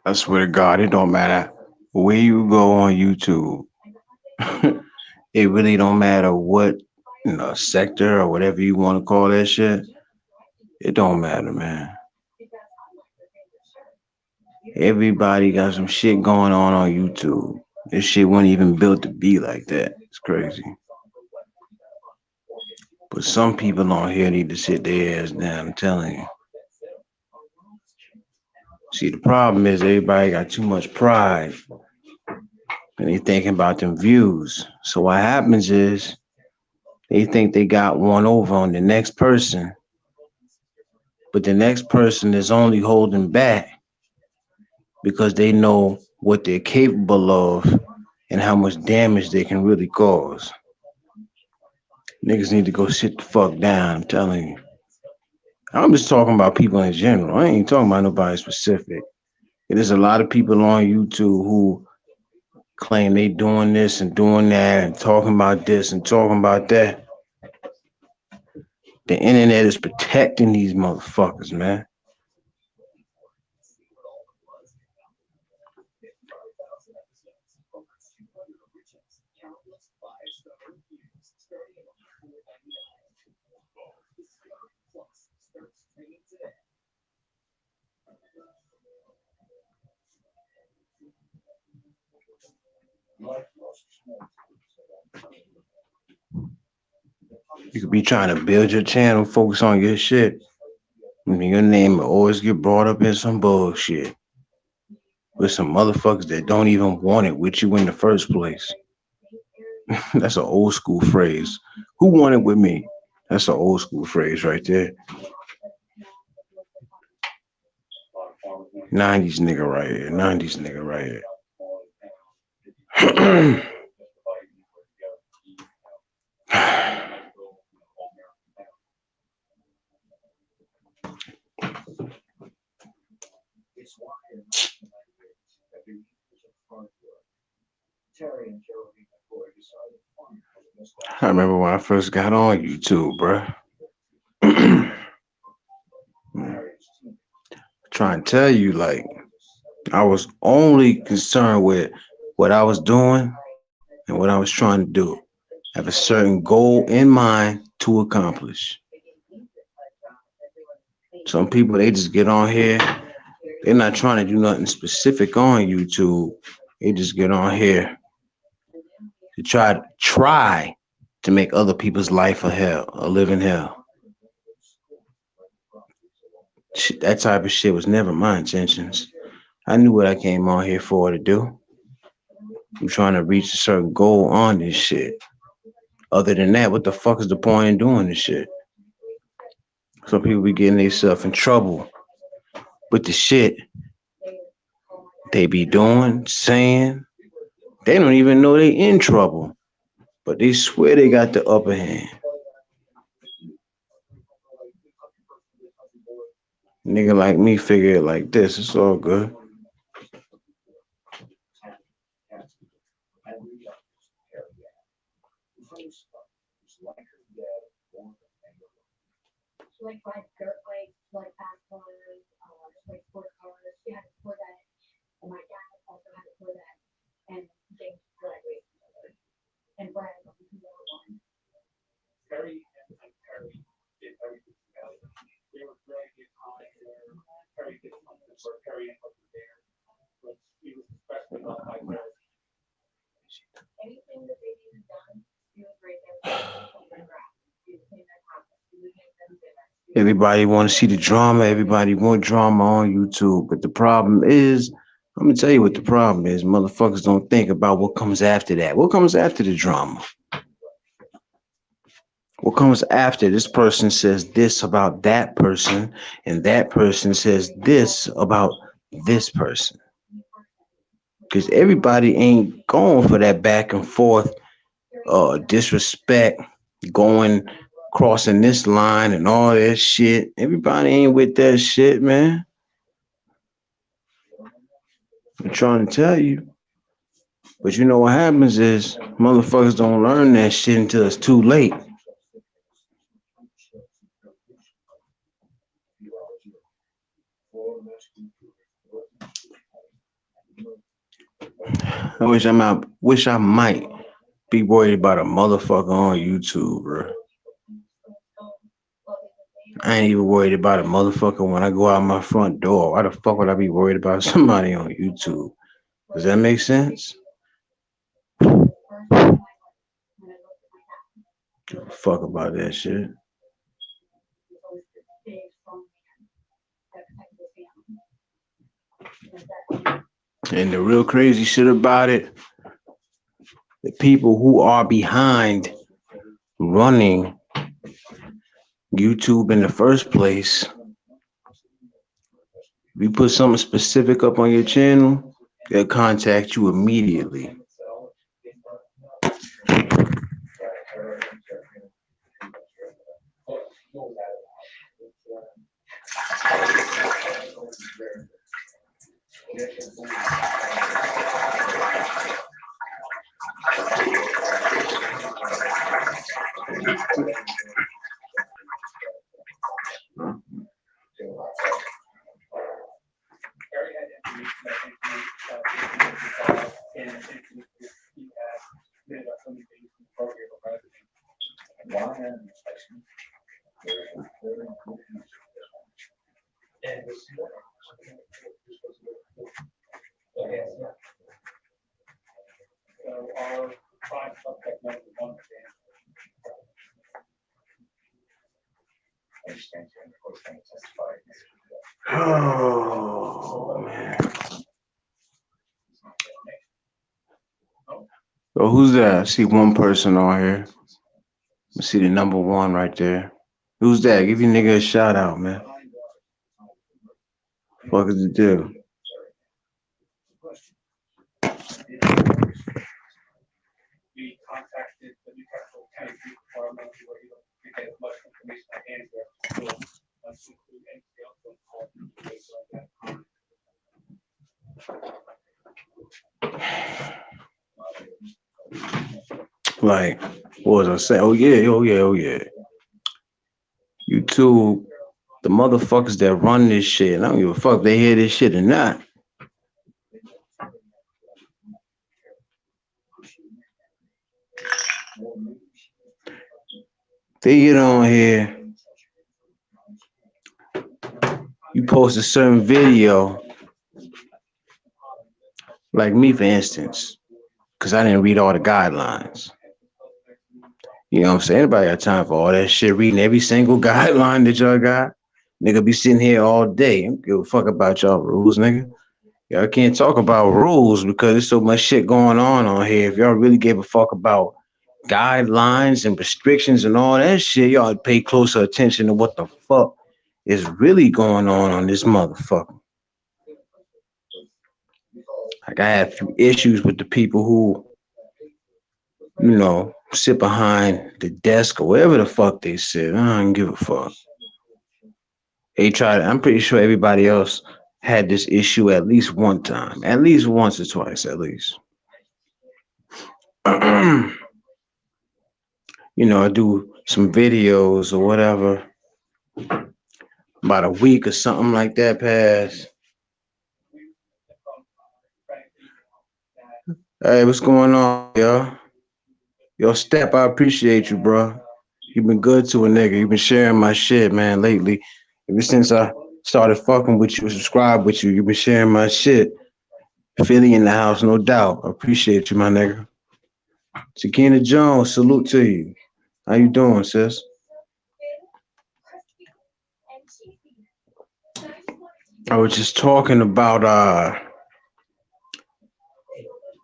I swear to God, it don't matter where you go on YouTube. It really don't matter what sector or whatever you want to call that shit. It don't matter, man. Everybody got some shit going on YouTube. This shit wasn't even built to be like that. It's crazy. But some people on here need to sit their ass down. I'm telling you. See, the problem is everybody got too much pride and they thinking about them views. So what happens is they think they got one over on the next person, but the next person is only holding back because they know what they're capable of and how much damage they can really cause. Niggas need to go sit the fuck down. I'm telling you. I'm just talking about people in general. I ain't talking about nobody specific. There's a lot of people on YouTube who claim they doing this and doing that and talking about this and talking about that. The internet is protecting these motherfuckers, man. You could be trying to build your channel, focus on your shit. I mean, your name will always get brought up in some bullshit with some motherfuckers that don't even want it with you in the first place. That's an old school phrase. Who wanted with me? That's an old school phrase right there. 90s nigga right here. 90s nigga right here. I remember when I first got on YouTube, bruh. Trying to tell you, like, I was only concerned with what I was doing and what I was trying to do. Have a certain goal in mind to accomplish. Some people they just get on here, they're not trying to do nothing specific on YouTube. They just get on here to try to make other people's life a hell, a living hell. That type of shit was never my intentions. I knew what I came on here for to do. I'm trying to reach a certain goal on this shit. Other than that, what the fuck is the point in doing this shit? Some people be getting themselves in trouble with the shit they be doing, saying. They don't even know they in trouble, but they swear they got the upper hand. Nigga like me figure it like this. It's all good. Everybody want to see the drama. Everybody want drama on YouTube. But the problem is, I'm gonna tell you what the problem is. Motherfuckers don't think about what comes after that. What comes after the drama? What comes after this person says this about that person, and that person says this about this person? Because everybody ain't going for that back and forth, disrespect, going crossing this line and all that shit. Everybody ain't with that shit, man. I'm trying to tell you. But you know what happens is motherfuckers don't learn that shit until it's too late. Wish I might be worried about a motherfucker on YouTube, bro. I ain't even worried about a motherfucker when I go out my front door. Why the fuck would I be worried about somebody on YouTube? Does that make sense? Give a fuck about that shit. And the real crazy shit about it, the people who are behind running YouTube in the first place, if you put something specific up on your channel, they'll contact you immediately. Oh man. Oh, who's that? I see one person on here. I see the number one right there. Who's that? Give your nigga a shout out, man. Fuck is it do? Like, what was I saying? Oh yeah. YouTube, the motherfuckers that run this shit, I don't give a fuck if they hear this shit or not. They get on here, you post a certain video, like me for instance, because I didn't read all the guidelines. You know what I'm saying? Anybody got time for all that shit, reading every single guideline that y'all got? Nigga be sitting here all day. I don't give a fuck about y'all rules, nigga. Y'all can't talk about rules because there's so much shit going on here. If y'all really gave a fuck about guidelines and restrictions and all that shit, y'all pay closer attention to what the fuck is really going on this motherfucker. Like I have a few issues with the people who, you know, sit behind the desk or wherever the fuck they sit. I don't give a fuck. They tried. I'm pretty sure everybody else had this issue at least one time, at least once or twice, at least. You know, I do some videos or whatever. About a week or something like that pass. Hey, what's going on, y'all? Yo, Step, I appreciate you, bro. You've been good to a nigga. You've been sharing my shit, man, lately. Ever since I started fucking with you, subscribe with you, you've been sharing my shit. Philly in the house, no doubt. I appreciate you, my nigga. Sakina Jones, salute to you. How you doing, sis? I was just talking about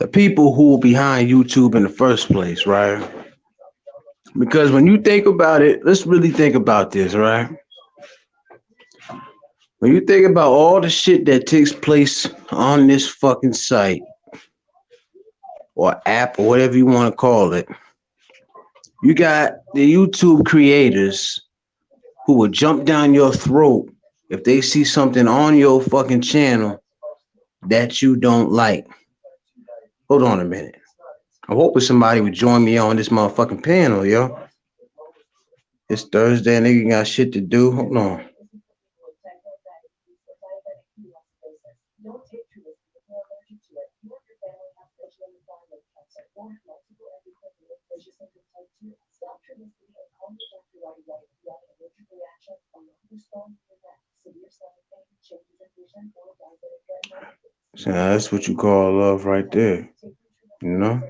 the people who are behind YouTube in the first place, right? Because when you think about it, let's really think about this, right? When you think about all the shit that takes place on this fucking site or app or whatever you want to call it, You got the YouTube creators who will jump down your throat if they see something on your fucking channel that you don't like. Hold on a minute. I'm hoping somebody would join me on this motherfucking panel, yo. It's Thursday, nigga got shit to do. Hold on. So that's what you call love right there, you know?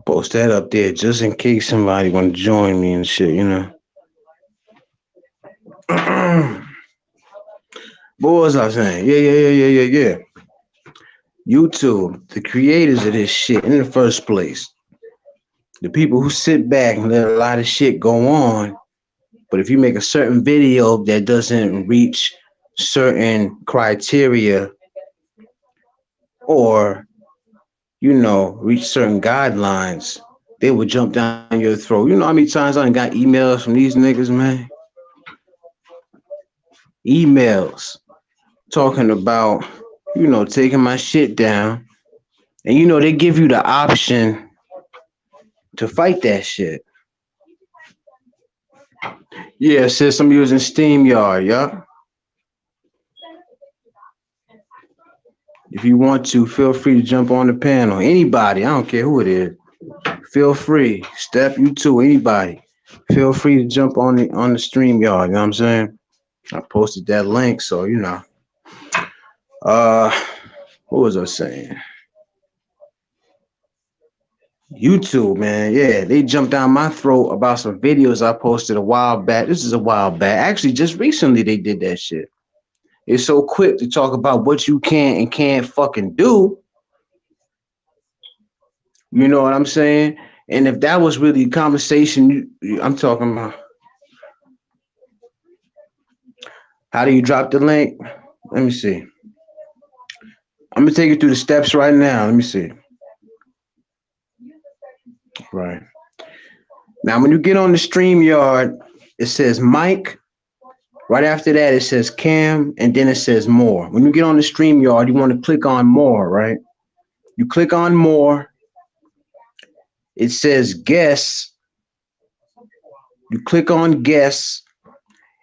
Post that up there just in case somebody want to join me and shit, you know? What was I saying? Yeah. YouTube, the creators of this shit in the first place, the people who sit back and let a lot of shit go on. But if you make a certain video that doesn't reach certain criteria or, reach certain guidelines, they would jump down your throat. You know how many times I done got emails from these niggas, man? Emails talking about, taking my shit down. And they give you the option to fight that shit. Yeah, sis, I'm using SteamYard, yeah. If you want to, feel free to jump on the panel. Anybody, I don't care who it is. Feel free. Step you too, anybody. Feel free to jump on the StreamYard, you know what I'm saying? I posted that link, so Uh what was I saying? YouTube, man, yeah, they jumped down my throat about some videos I posted a while back. This is a while back. Actually, just recently they did that shit. It's so quick to talk about what you can and can't fucking do. You know what I'm saying? And if that was really a conversation, I'm talking about how do you drop the link? Let me see. I'm gonna take you through the steps right now. Let me see. Right. Now, when you get on the StreamYard, it says mic. Right after that, it says cam, and then it says more. When you get on the StreamYard, you want to click on more, right? You click on more. It says guests. You click on guests,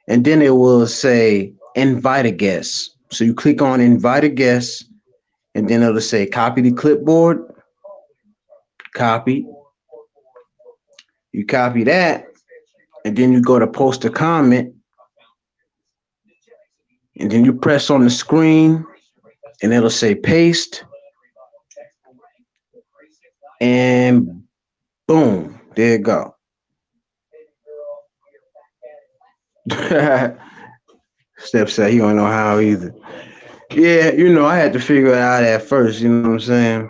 and then it will say invite a guest. So you click on invite a guest, and then it'll say copy the clipboard. Copy. You copy that, and then you go to post a comment, and then you press on the screen, and it'll say paste, and boom, there you go. Steph said he don't know how either. Yeah, I had to figure it out at first, you know what I'm saying?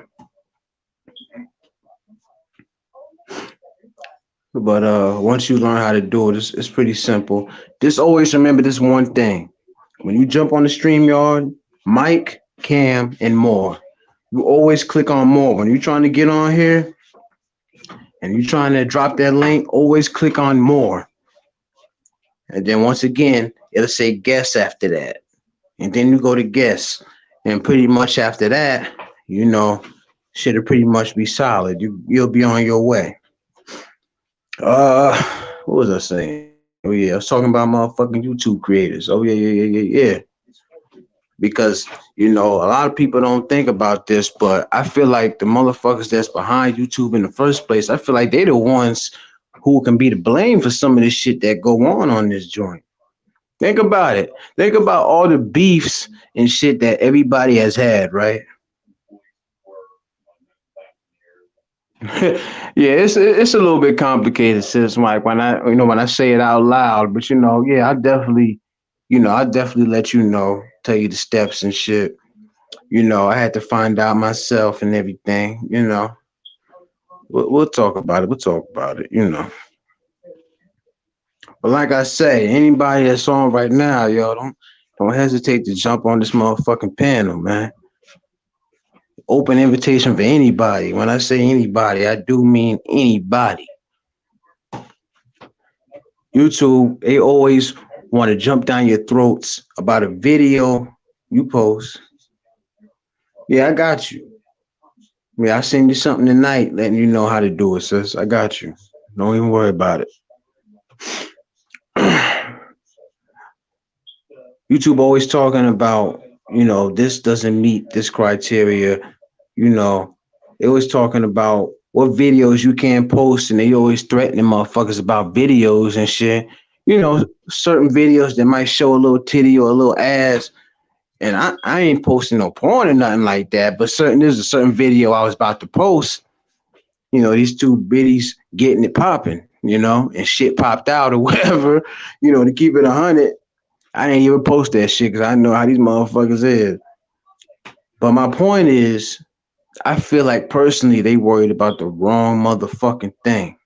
But once you learn how to do it, it's pretty simple. Just always remember this one thing. When you jump on the StreamYard, mic, cam, and more. You always click on more. When you're trying to get on here and you're trying to drop that link, always click on more. And then once again, it'll say guests after that. And then you go to guests. And pretty much after that, should pretty much be solid. You'll be on your way. What was I saying? Oh yeah, I was talking about motherfucking YouTube creators. Oh yeah. Because a lot of people don't think about this, but I feel like the motherfuckers that's behind YouTube in the first place, I feel like they the ones who can be to blame for some of this shit that go on this joint. Think about it. Think about all the beefs and shit that everybody has had, right? Yeah, it's a little bit complicated, sis. Mike, when I say it out loud, but yeah, I definitely let tell you the steps and shit. I had to find out myself and everything. We'll talk about it. We'll talk about it. But like I say, anybody that's on right now, yo, don't hesitate to jump on this motherfucking panel, man. Open invitation for anybody. When I say anybody, I do mean anybody. YouTube, they always want to jump down your throats about a video you post. Yeah, I got you. Yeah, I send you something tonight, letting you know how to do it, sis. I got you. Don't even worry about it. YouTube always talking about, this doesn't meet this criteria. You know, they always talking about what videos you can't post, and they always threatening motherfuckers about videos and shit. Certain videos that might show a little titty or a little ass, and I ain't posting no porn or nothing like that. But there's a certain video I was about to post. These two biddies getting it popping, and shit popped out or whatever. To keep it 100, I didn't even post that shit because I know how these motherfuckers is. But my point is, I feel like personally they worried about the wrong motherfucking thing.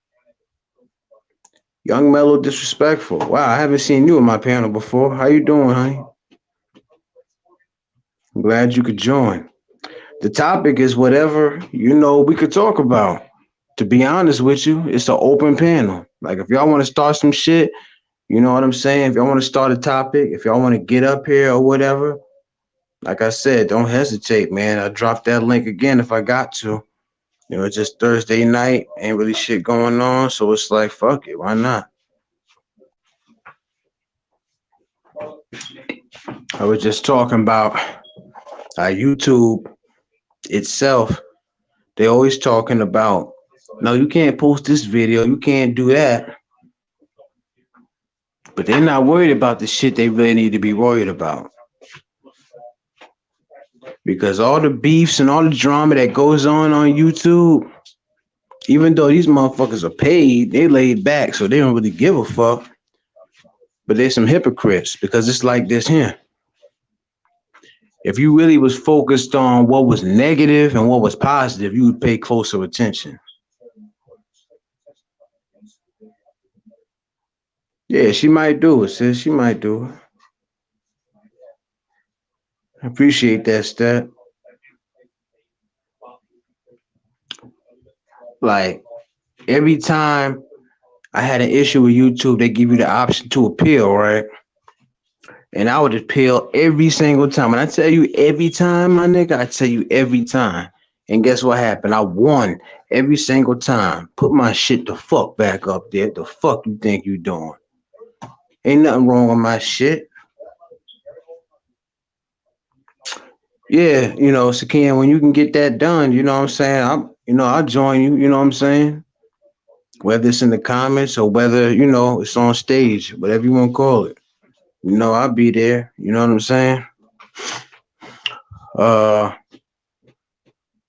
Young Mellow Disrespectful. Wow, I haven't seen you in my panel before. How you doing, honey? I'm glad you could join. The topic is whatever we could talk about. To be honest with you, it's an open panel. Like if y'all want to start some shit, you know what I'm saying? If y'all want to start a topic, if y'all want to get up here or whatever, like I said, don't hesitate, man. I'll drop that link again if I got to. It's just Thursday night, ain't really shit going on, so it's like, fuck it, why not? I was just talking about YouTube itself. They always talking about, no, you can't post this video, you can't do that. But they're not worried about the shit they really need to be worried about. Because all the beefs and all the drama that goes on YouTube, even though these motherfuckers are paid, they laid back, so they don't really give a fuck. But there's some hypocrites because it's like this here. If you really was focused on what was negative and what was positive, you would pay closer attention. Yeah, she might do it, sis. She might do it. I appreciate that stat. Like, every time I had an issue with YouTube, they give you the option to appeal, right? And I would appeal every single time. When I tell you every time, my nigga, I tell you every time. And guess what happened? I won every single time. Put my shit the fuck back up there. The fuck you think you doing? Ain't nothing wrong with my shit. Yeah, Sakin, when you can get that done, you know what I'm saying? I'll join you, you know what I'm saying? Whether it's in the comments or whether, it's on stage, whatever you want to call it. I'll be there. You know what I'm saying?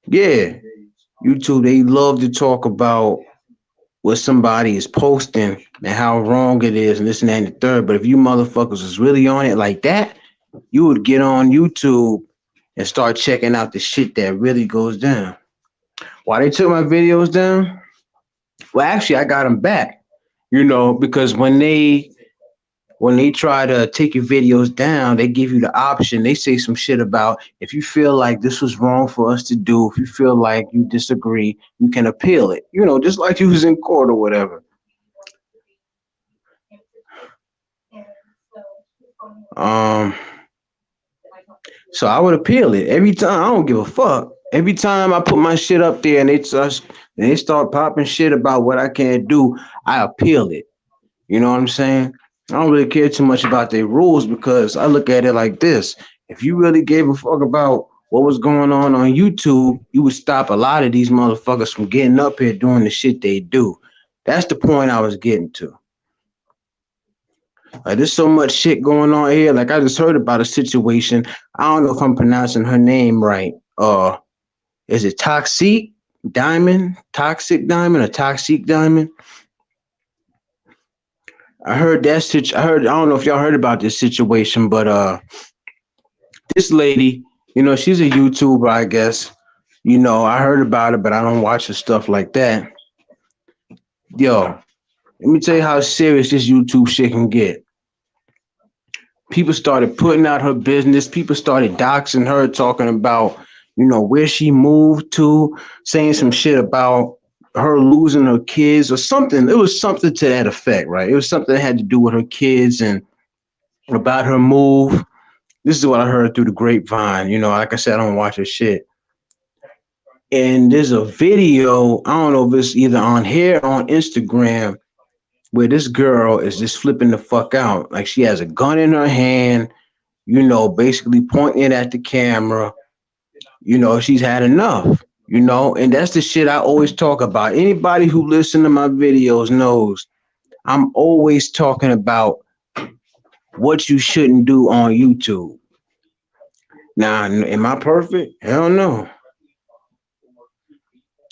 Yeah. YouTube, they love to talk about what somebody is posting and how wrong it is and this and that and the third. But if you motherfuckers was really on it like that, you would get on YouTube and start checking out the shit that really goes down. Why they took my videos down? Well, actually, I got them back, because when they try to take your videos down, they give you the option. They say some shit about if you feel like this was wrong for us to do, if you feel like you disagree, you can appeal it, just like you was in court or whatever. So I would appeal it every time. I don't give a fuck. Every time I put my shit up there and they start popping shit about what I can't do, I appeal it. You know what I'm saying? I don't really care too much about their rules because I look at it like this. If you really gave a fuck about what was going on YouTube, you would stop a lot of these motherfuckers from getting up here doing the shit they do. That's the point I was getting to. Like, there's so much shit going on here. Like, I just heard about a situation. I don't know if I'm pronouncing her name right. Is it Toxic Diamond? Toxic Diamond or Toxic Diamond? I heard that I don't know if y'all heard about this situation, but this lady, she's a YouTuber, I guess. I heard about it, but I don't watch her stuff like that. Yo, Let me tell you how serious this YouTube shit can get. People started putting out her business. People started doxing her, talking about, where she moved to, saying some shit about her losing her kids or something. It was something to that effect, right? It was something that had to do with her kids and about her move. This is what I heard through the grapevine. Like I said, I don't watch her shit. And there's a video, I don't know if it's either on here or on Instagram, where this girl is just flipping the fuck out. Like she has a gun in her hand, basically pointing it at the camera. She's had enough, and that's the shit I always talk about. Anybody who listens to my videos knows I'm always talking about what you shouldn't do on YouTube. Now, am I perfect? Hell no.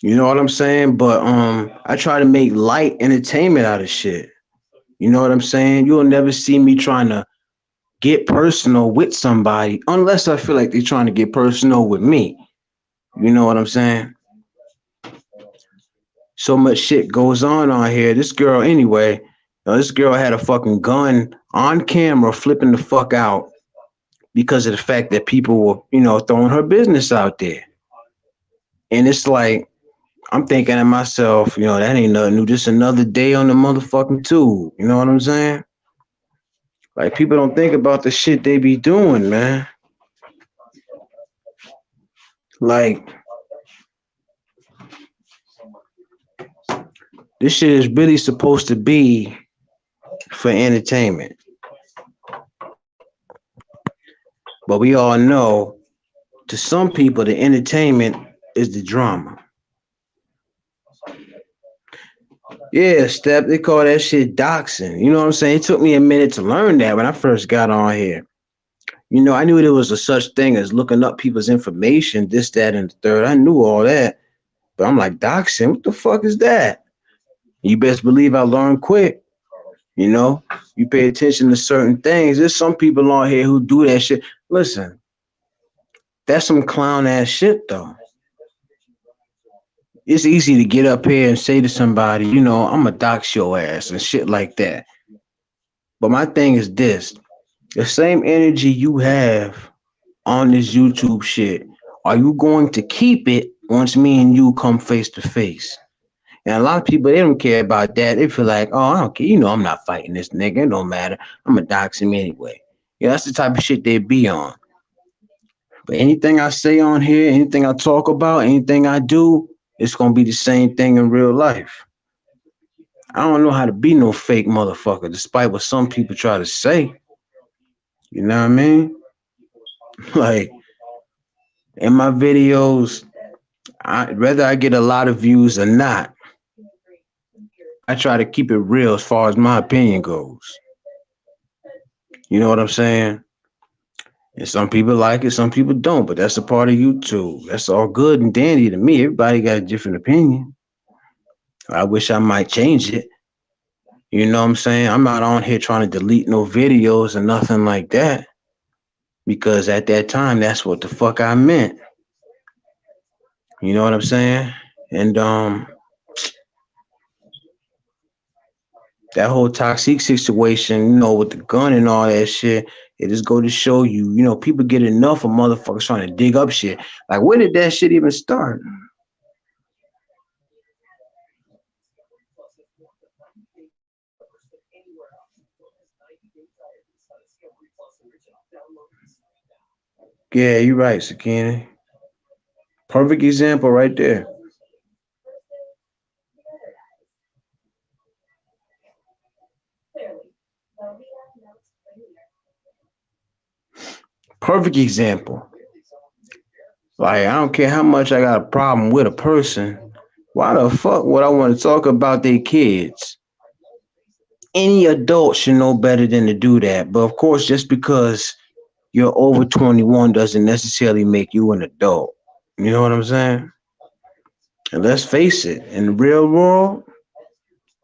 You know what I'm saying? But I try to make light entertainment out of shit. You know what I'm saying? You'll never see me trying to get personal with somebody unless I feel like they're trying to get personal with me. You know what I'm saying? So much shit goes on here. This girl, anyway, this girl had a fucking gun on camera flipping the fuck out because of the fact that people were, throwing her business out there. And it's like, I'm thinking to myself, that ain't nothing new. Just another day on the motherfucking tube. You know what I'm saying? Like, people don't think about the shit they be doing, man. Like, this shit is really supposed to be for entertainment. But we all know, to some people, the entertainment is the drama. Yeah, step. They call that shit doxing. You know what I'm saying? It took me a minute to learn that when I first got on here. I knew there was a such thing as looking up people's information, this, that, and the third. I knew all that. But I'm like, doxing, what the fuck is that? You best believe I learned quick. You know, you pay attention to certain things. There's some people on here who do that shit. Listen, that's some clown ass shit though. It's easy to get up here and say to somebody, I'm a dox your ass and shit like that. But my thing is this: the same energy you have on this YouTube shit, are you going to keep it once me and you come face to face? And a lot of people, they don't care about that. They feel like, oh, I don't care. I'm not fighting this nigga. It don't matter. I'm going to dox him anyway. That's the type of shit they be on. But anything I say on here, anything I talk about, anything I do, it's going to be the same thing in real life. I don't know how to be no fake motherfucker, despite what some people try to say. You know what I mean? Like, in my videos, whether I get a lot of views or not, I try to keep it real as far as my opinion goes. You know what I'm saying? And some people like it, some people don't, but that's a part of YouTube. That's all good and dandy to me. Everybody got a different opinion. I wish I might change it. You know what I'm saying? I'm not on here trying to delete no videos or nothing like that. Because at that time, that's what the fuck I meant. You know what I'm saying? And that whole toxic situation, with the gun and all that shit, it just go to show you, people get enough of motherfuckers trying to dig up shit. Like, where did that shit even start? Yeah, you're right, Sakina. Perfect example right there. Perfect example. Like, I don't care how much I got a problem with a person. Why the fuck would I want to talk about their kids? Any adult should know better than to do that. But of course, just because you're over 21 doesn't necessarily make you an adult. You know what I'm saying? And let's face it, in the real world,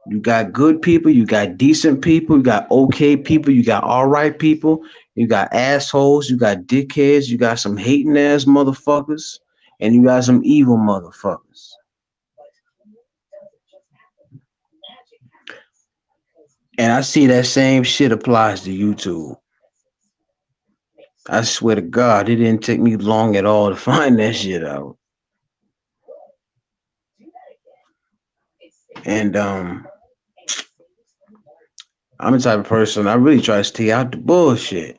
you got good people, you got decent people, you got okay people, you got all right people, you got assholes, you got dickheads, you got some hating ass motherfuckers, and you got some evil motherfuckers. And I see that same shit applies to YouTube. I swear to God, it didn't take me long at all to find that shit out. And I'm the type of person I really try to stay out the bullshit.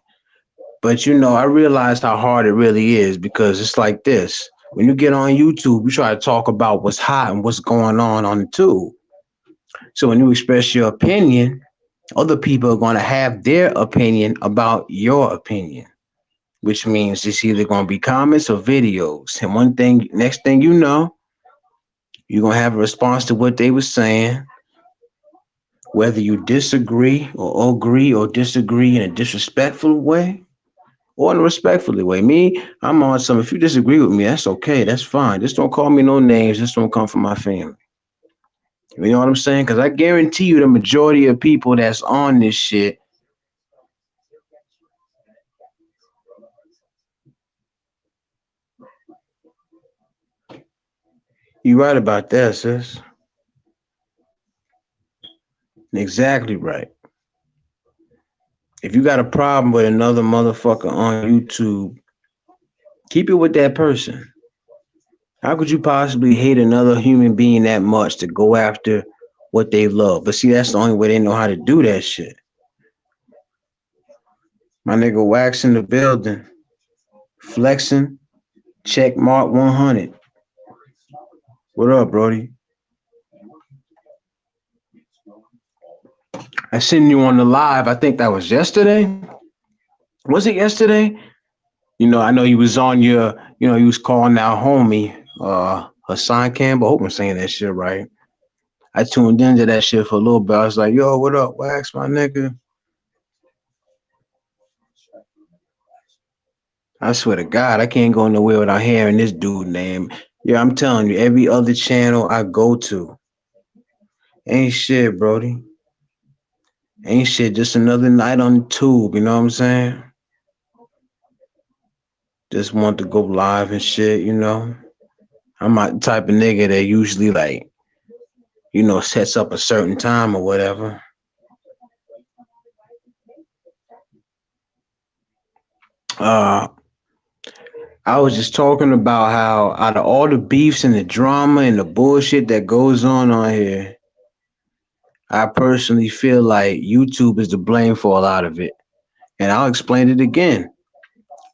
But I realized how hard it really is because it's like this. When you get on YouTube, you try to talk about what's hot and what's going on the tube. So when you express your opinion, other people are going to have their opinion about your opinion, which means it's either going to be comments or videos. And one thing, next thing you know, you're going to have a response to what they were saying, whether you disagree or agree or disagree in a disrespectful way or in a respectful way. Me, I'm on some. If you disagree with me, that's okay. That's fine. Just don't call me no names. Just don't come from my family. You know what I'm saying? Because I guarantee you the majority of people that's on this shit, you right about that, sis. Exactly right. If you got a problem with another motherfucker on YouTube, keep it with that person. How could you possibly hate another human being that much to go after what they love? But see, that's the only way they know how to do that shit. My nigga Wax in the building, flexing, check mark 100. What up, Brody? I seen you on the live. I think that was yesterday. Was it yesterday? I know you was on you was calling out homie, Hassan Campbell. I hope I'm saying that shit right. I tuned into that shit for a little bit. I was like, yo, what up, Wax, my nigga? I swear to God, I can't go nowhere without hearing this dude name. Yeah, I'm telling you, every other channel I go to, ain't shit, Brody. Ain't shit, just another night on the tube, you know what I'm saying? Just want to go live and shit. I'm not the type of nigga that usually sets up a certain time or whatever. Uh I was just talking about how out of all the beefs and the drama and the bullshit that goes on here, I personally feel like YouTube is to blame for a lot of it. And I'll explain it again.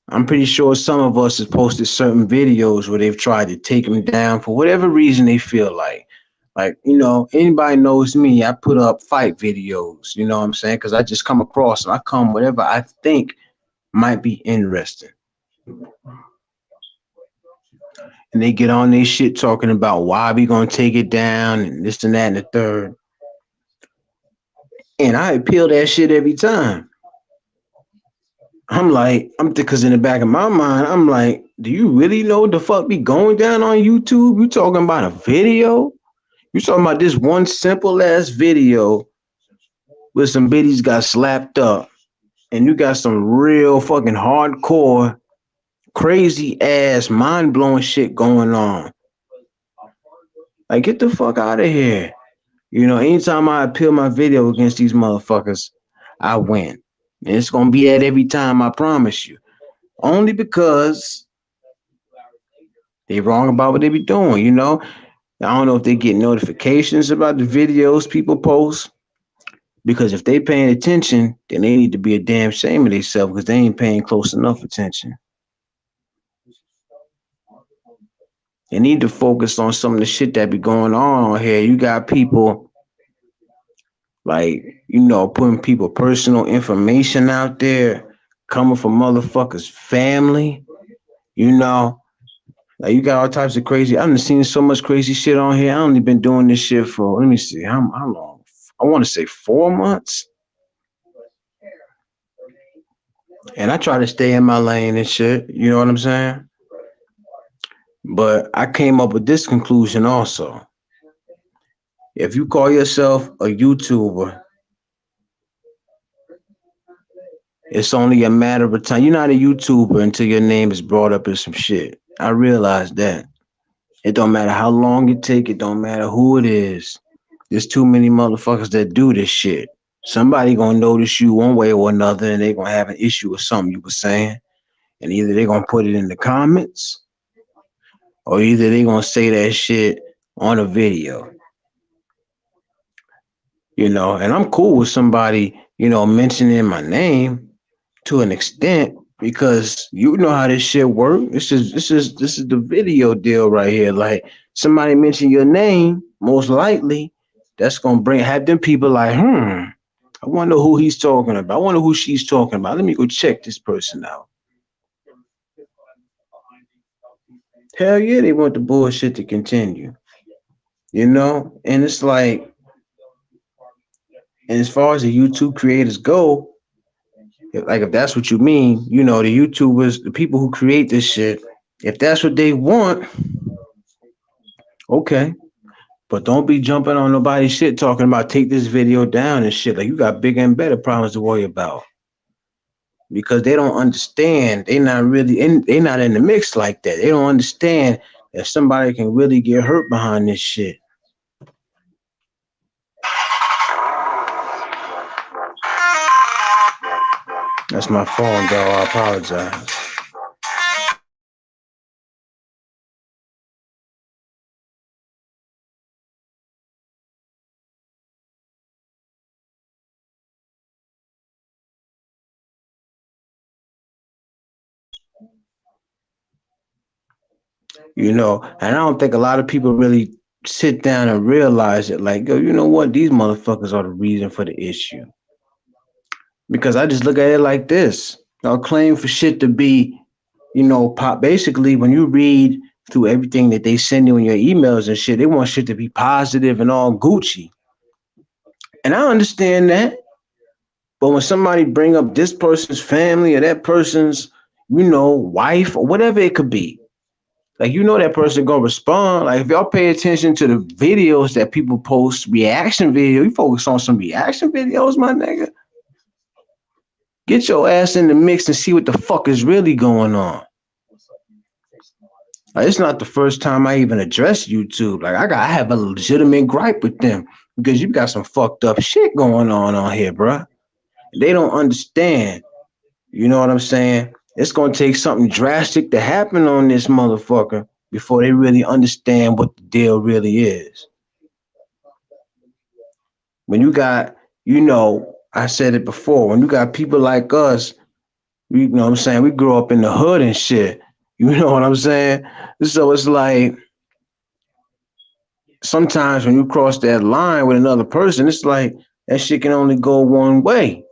I'm pretty sure some of us have posted certain videos where they've tried to take them down for whatever reason they feel like. Like, anybody knows me, I put up fight videos, you know what I'm saying? Because I just come across them. I come whatever I think might be interesting. And they get on their shit talking about why we gonna take it down and this and that and the third. And I appeal that shit every time. Because in the back of my mind, I'm like, do you really know what the fuck be going down on YouTube? You talking about a video? You talking about this one simple ass video where some biddies got slapped up, and you got some real fucking hardcore, crazy ass, mind blowing shit going on. Like, get the fuck out of here. Anytime I appeal my video against these motherfuckers, I win. And it's gonna be that every time, I promise you. Only because they wrong about what they be doing. I don't know if they get notifications about the videos people post. Because if they paying attention, then they need to be a damn shame of themselves because they ain't paying close enough attention. They need to focus on some of the shit that be going on here. You got people putting people personal information out there, coming from motherfuckers' family, you know. Like you got all types of crazy. I've seen so much crazy shit on here. I only been doing this shit for let me see how long. I want to say 4 months, and I try to stay in my lane and shit. You know what I'm saying? But I came up with this conclusion also. If you call yourself a YouTuber, it's only a matter of time. You're not a YouTuber until your name is brought up in some shit. I realize that. It don't matter how long it take. It don't matter who it is. There's too many motherfuckers that do this shit. Somebody gonna notice you one way or another, and they gonna have an issue with something you were saying, and either they gonna put it in the comments, or either they gonna say that shit on a video. And I'm cool with somebody, mentioning my name to an extent because you know how this shit work. This is the video deal right here. Like somebody mention your name, most likely that's gonna have them people like, I wonder who he's talking about. I wonder who she's talking about. Let me go check this person out. Hell yeah, they want the bullshit to continue. And it's like, and as far as the YouTube creators go, like if that's what you mean, the YouTubers, the people who create this shit, if that's what they want, okay. But don't be jumping on nobody's shit talking about take this video down and shit. Like you got bigger and better problems to worry about. Because they don't understand. They not in the mix like that. They don't understand that somebody can really get hurt behind this shit. That's my phone, dog. I apologize. And I don't think a lot of people really sit down and realize it. Like, yo, you know what? These motherfuckers are the reason for the issue. Because I just look at it like this. I'll claim for shit to be, pop. Basically, when you read through everything that they send you in your emails and shit, they want shit to be positive and all Gucci. And I understand that. But when somebody bring up this person's family or that person's, wife or whatever it could be, like that person gonna respond. Like if y'all pay attention to the videos that people post, reaction video, you focus on some reaction videos, my nigga. Get your ass in the mix and see what the fuck is really going on. Like, it's not the first time I even addressed YouTube. Like I have a legitimate gripe with them because you got some fucked up shit going on here, bruh. They don't understand. You know what I'm saying? It's gonna take something drastic to happen on this motherfucker before they really understand what the deal really is. When you got, I said it before, when you got people like us, you know what I'm saying, we grew up in the hood and shit. You know what I'm saying? So it's like sometimes when you cross that line with another person, it's like that shit can only go one way.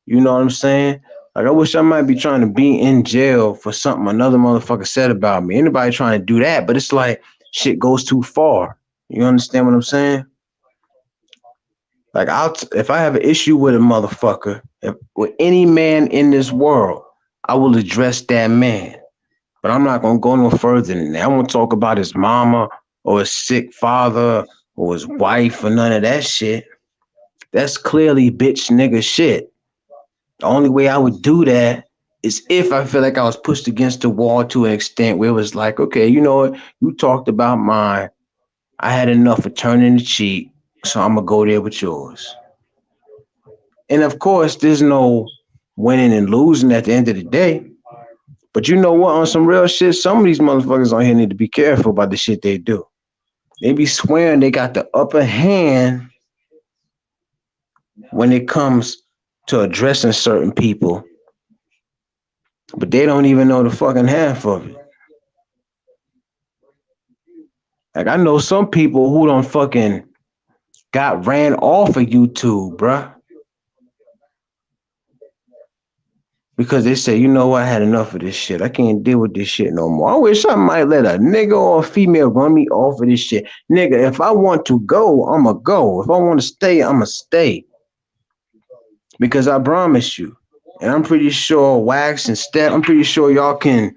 You know what I'm saying? Like I wish I might be trying to be in jail for something another motherfucker said about me. Anybody trying to do that, but it's like shit goes too far. You understand what I'm saying? Like if I have an issue with a motherfucker, with any man in this world, I will address that man. But I'm not gonna go no further than that. I won't talk about his mama or his sick father or his wife or none of that shit. That's clearly bitch nigga shit. The only way I would do that is if I feel like I was pushed against the wall to an extent where it was like, okay, you know what? You talked about mine. I had enough of turning the cheek, so I'm gonna go there with yours. And of course, there's no winning and losing at the end of the day. But you know what? On some real shit, some of these motherfuckers on here need to be careful about the shit they do. They be swearing they got the upper hand when it comes to addressing certain people, but they don't even know the fucking half of it. Like I know some people who don't fucking got ran off of YouTube, bruh. Because they say, you know what, I had enough of this shit. I can't deal with this shit no more. I wish I might let a nigga or a female run me off of this shit. Nigga, if I want to go, I'ma go. If I want to stay, I'ma stay. Because I promise you, and I'm pretty sure Wax and Step, I'm pretty sure y'all can,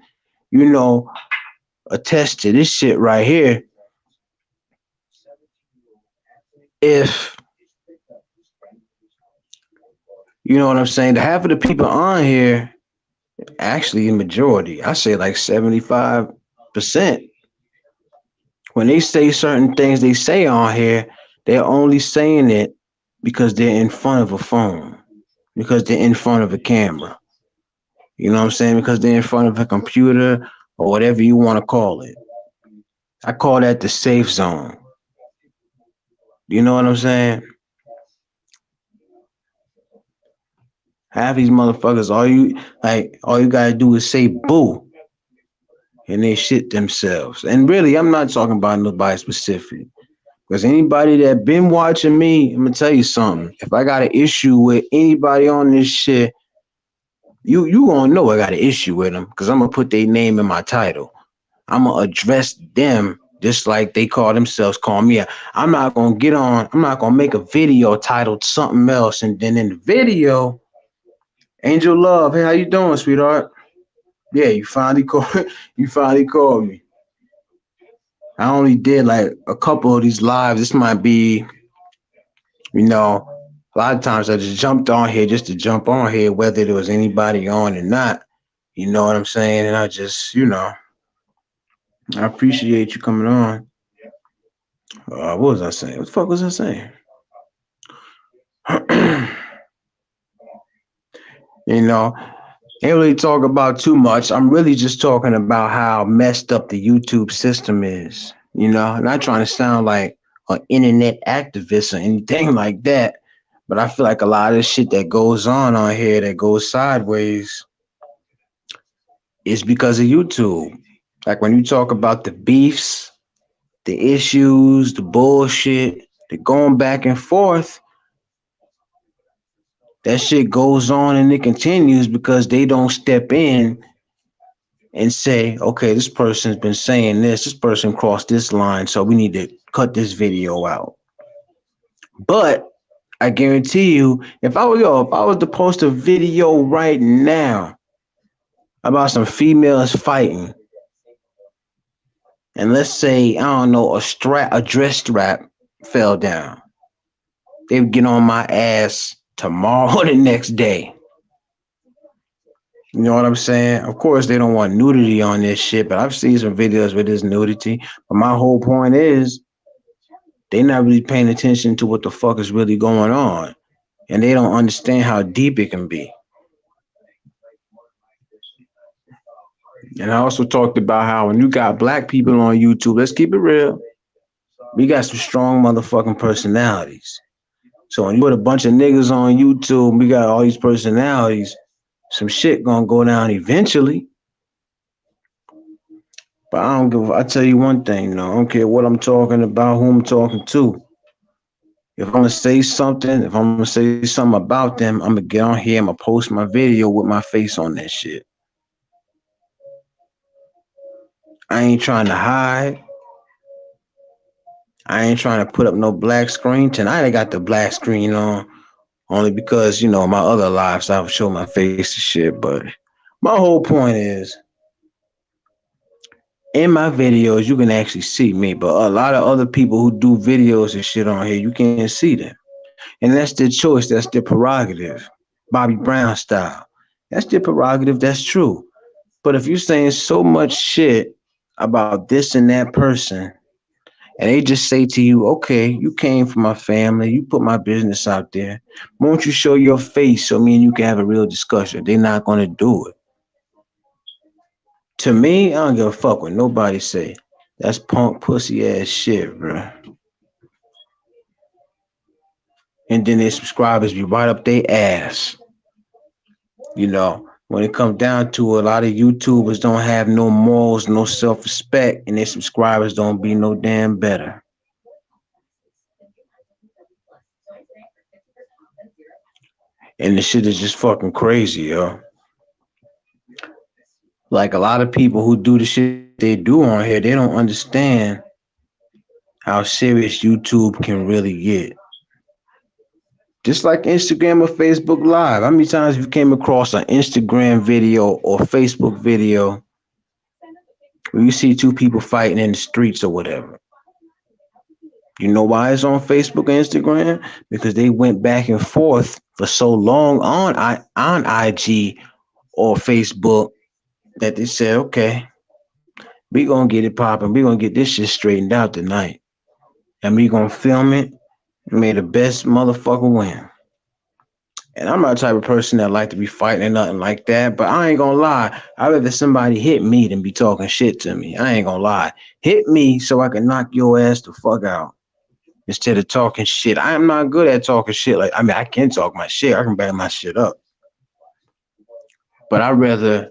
attest to this shit right here. If you know what I'm saying, the half of the people on here, actually the majority, I say like 75%, when they say certain things they say on here, they're only saying it because they're in front of a phone, because they're in front of a camera. You know what I'm saying? Because they're in front of a computer or whatever you want to call it. I call that the safe zone. You know what I'm saying? Half these motherfuckers, all you gotta do is say boo and they shit themselves. And really, I'm not talking about nobody specific. Because anybody that been watching me, I'm gonna tell you something. If I got an issue with anybody on this shit, you gonna know I got an issue with them. Because I'm gonna put their name in my title. I'm gonna address them just like they call themselves, call me. I'm not gonna get on. I'm not gonna make a video titled something else, and then in the video, Angel Love, hey, how you doing, sweetheart? Yeah, you finally called. You finally called me. I only did like a couple of these lives. This might be, you know, a lot of times I just jumped on here just to jump on here, whether there was anybody on or not. You know what I'm saying? And I just, I appreciate you coming on. What was I saying? What the fuck was I saying? you know, ain't really talk about too much. I'm really just talking about how messed up the YouTube system is. Not trying to sound like an internet activist or anything like that, but I feel like a lot of the shit that goes on here that goes sideways is because of YouTube. Like when you talk about the beefs, the issues, the bullshit, the going back and forth, that shit goes on and it continues because they don't step in and say, okay, this person's been saying this person crossed this line, so we need to cut this video out. But I guarantee you, if I was to post a video right now about some females fighting, and let's say, I don't know, a dress strap fell down, they would get on my ass tomorrow or the next day. You know what I'm saying? Of course, they don't want nudity on this shit, but I've seen some videos with this nudity. But my whole point is, they not really paying attention to what the fuck is really going on, and they don't understand how deep it can be. And I also talked about how when you got black people on YouTube, let's keep it real, we got some strong motherfucking personalities. So when you put a bunch of niggas on YouTube, we got all these personalities, some shit gonna go down eventually. But I don't give. I tell you one thing, though. I don't care what I'm talking about, who I'm talking to. If I'm gonna say something, if I'm gonna say something about them, I'm gonna get on here. I'm gonna post my video with my face on that shit. I ain't trying to hide. I ain't trying to put up no black screen. Tonight I got the black screen on only because my other lives I would show my face and shit. But my whole point is, in my videos you can actually see me, but a lot of other people who do videos and shit on here, you can't see them. And that's their choice. That's their prerogative. Bobby Brown style. That's their prerogative. That's true. But if you're saying so much shit about this and that person, and they just say to you, okay, you came from my family, you put my business out there, won't you show your face so me and you can have a real discussion? They're not going to do it. To me, I don't give a fuck what nobody say. That's punk pussy ass shit, bro. And then their subscribers be right up their ass. When it comes down to it, a lot of YouTubers don't have no morals, no self-respect, and their subscribers don't be no damn better. And the shit is just fucking crazy, yo. Like a lot of people who do the shit they do on here, they don't understand how serious YouTube can really get. Just like Instagram or Facebook Live. How many times you came across an Instagram video or Facebook video where you see two people fighting in the streets or whatever? You know why it's on Facebook and Instagram? Because they went back and forth for so long on IG or Facebook that they said, okay, we gonna get it popping. We gonna get this shit straightened out tonight, and we gonna film it, May the best motherfucker win. And I'm not the type of person that like to be fighting or nothing like that. But I ain't gonna lie. I'd rather somebody hit me than be talking shit to me. I ain't gonna lie. Hit me so I can knock your ass the fuck out instead of talking shit. I am not good at talking shit. Like I mean, I can talk my shit. I can back my shit up. But I rather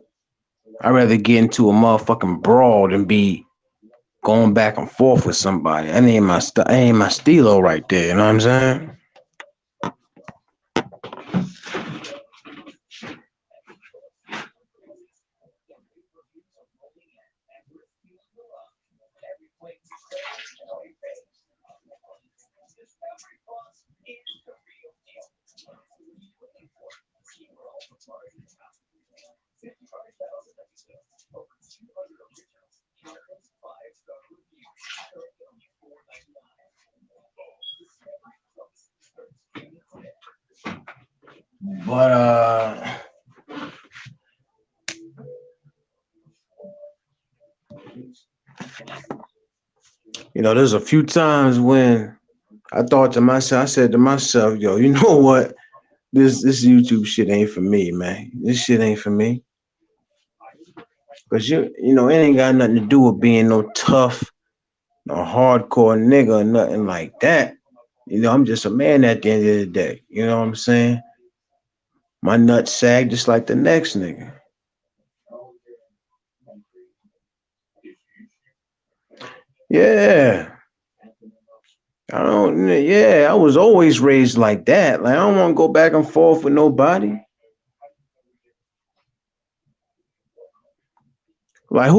get into a motherfucking brawl than be going back and forth with somebody. That ain't my stilo right there. You know what I'm saying? But there's a few times when I thought to myself, I said to myself, yo, you know what? This YouTube shit ain't for me, man. This shit ain't for me. Cause it ain't got nothing to do with being no tough, no hardcore nigga or nothing like that. I'm just a man at the end of the day. You know what I'm saying? My nuts sag just like the next nigga. Yeah. I was always raised like that. Like, I don't want to go back and forth with nobody. Like,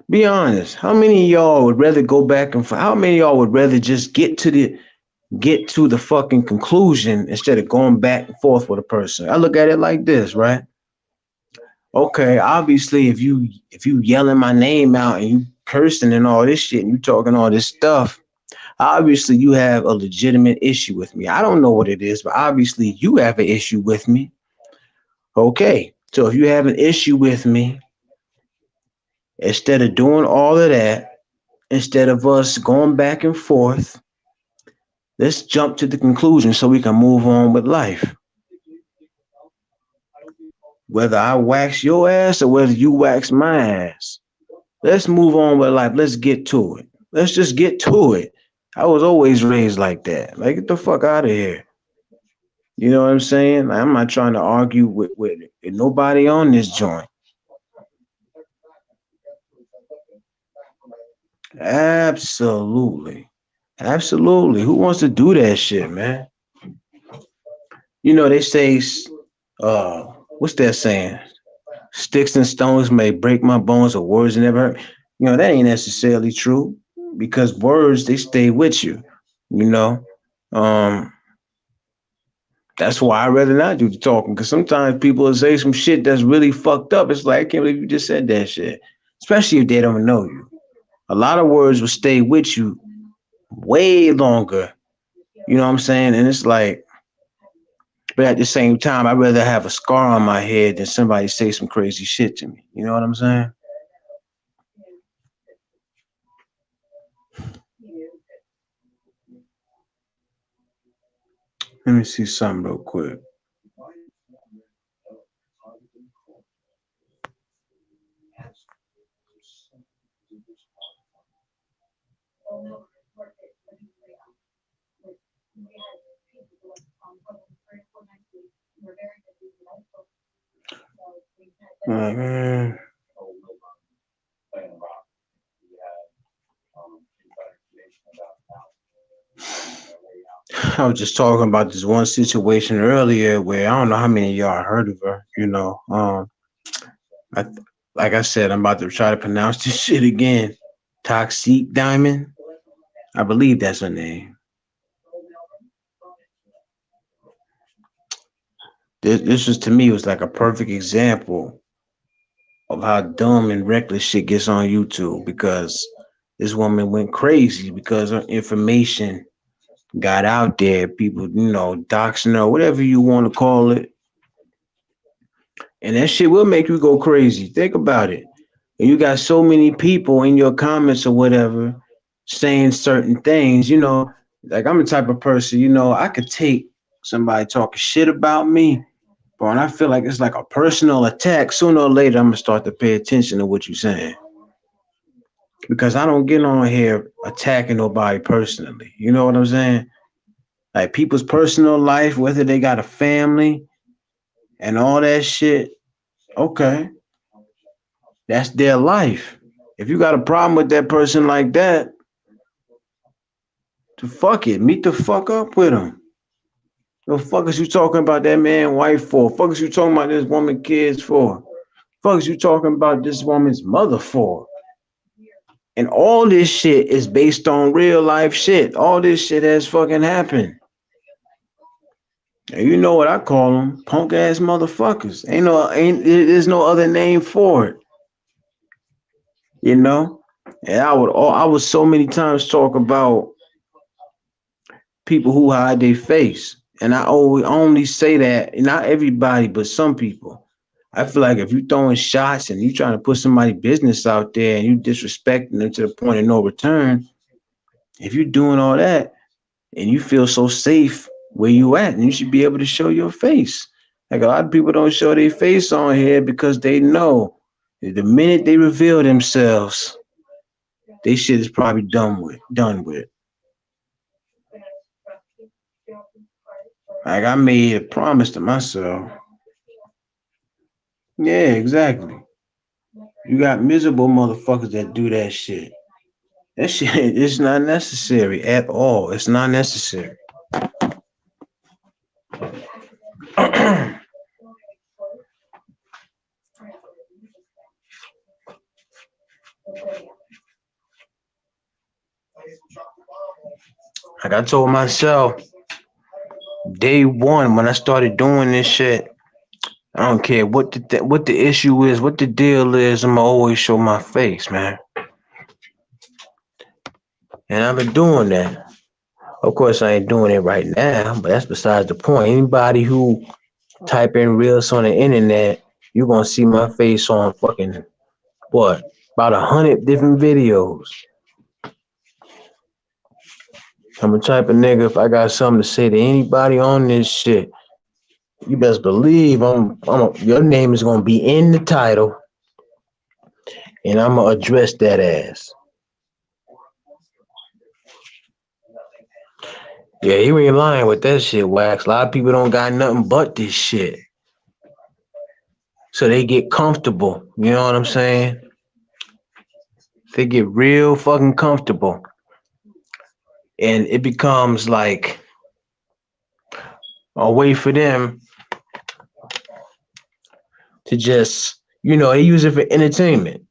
be honest, how many of y'all would rather go back and forth? How many of y'all would rather just get to the fucking conclusion instead of going back and forth with a person? I look at it like this, right? Okay, obviously, if you yelling my name out and you cursing and all this shit and you talking all this stuff, obviously you have a legitimate issue with me. I don't know what it is, but obviously you have an issue with me. Okay, so if you have an issue with me, instead of doing all of that, instead of us going back and forth, let's jump to the conclusion so we can move on with life. Whether I wax your ass or whether you wax my ass, let's move on with life. Let's get to it. Let's just get to it. I was always raised like that. Like, get the fuck out of here. You know what I'm saying? Like, I'm not trying to argue with nobody on this joint. Absolutely. Absolutely. Who wants to do that shit, man? They say, uh, what's that saying? Sticks and stones may break my bones, or words never hurt. That ain't necessarily true because words, they stay with you. You know, um, that's why I'd rather not do the talking because sometimes people will say some shit that's really fucked up. It's like, I can't believe you just said that shit, especially if they don't know you. A lot of words will stay with you way longer. You know what I'm saying? And it's like, but at the same time, I'd rather have a scar on my head than somebody say some crazy shit to me. You know what I'm saying? Let me see something real quick. Man. I was just talking about this one situation earlier where I don't know how many of y'all heard of her. I, like I said, I'm about to try to pronounce this shit again. Toxic Diamond. I believe that's her name. This was to me was like a perfect example of how dumb and reckless shit gets on YouTube because this woman went crazy because her information got out there. People, doxing her, whatever you want to call it. And that shit will make you go crazy. Think about it. And you got so many people in your comments or whatever saying certain things, Like I'm the type of person, I could take somebody talking shit about me, but when I feel like it's like a personal attack, sooner or later I'm gonna start to pay attention to what you're saying. Because I don't get on here attacking nobody personally. You know what I'm saying? Like people's personal life, whether they got a family and all that shit, okay, that's their life. If you got a problem with that person like that, to fuck it, meet the fuck up with them. The fuck is you talking about that man wife for? Fuck is you talking about this woman kids for? Fuck is you talking about this woman's mother for? And all this shit is based on real life shit. All this shit has fucking happened. And you know what I call them? Punk ass motherfuckers. There's no other name for it. You know? And I would so many times talk about people who hide their face. And I always only say that, not everybody, but some people. I feel like if you throwing shots and you trying to put somebody's business out there and you disrespecting them to the point of no return, if you doing all that and you feel so safe where you at, and you should be able to show your face. Like a lot of people don't show their face on here because they know the minute they reveal themselves, they shit is probably done with. Like I made a promise to myself. Yeah, exactly. You got miserable motherfuckers that do that shit. That shit is not necessary at all. It's not necessary. I Like I told myself day one when I started doing this shit, I don't care what the issue is, what the deal is. I'ma always show my face, man. And I've been doing that. Of course, I ain't doing it right now, but that's besides the point. Anybody who type in reels on the internet, you're gonna see my face on fucking what? About 100 different videos. I'm the type of nigga, if I got something to say to anybody on this shit, you best believe your name is gonna be in the title, and I'm gonna address that ass. Yeah, you ain't lying with that shit, Wax. A lot of people don't got nothing but this shit. So they get comfortable. You know what I'm saying? They get real fucking comfortable. And it becomes like a way for them to just, they use it for entertainment.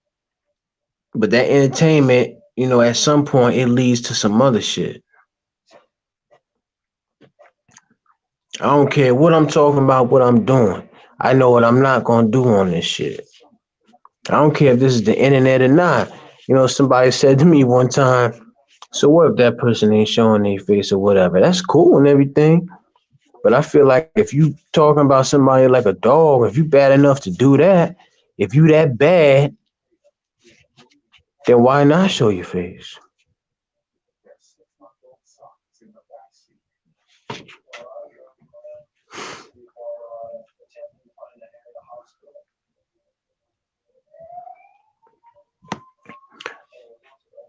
But that entertainment, at some point it leads to some other shit. I don't care what I'm talking about, what I'm doing. I know what I'm not gonna do on this shit. I don't care if this is the internet or not. Somebody said to me one time, so what if that person ain't showing their face or whatever? That's cool and everything. But I feel like if you talking about somebody like a dog, if you bad enough to do that, if you that bad, then why not show your face?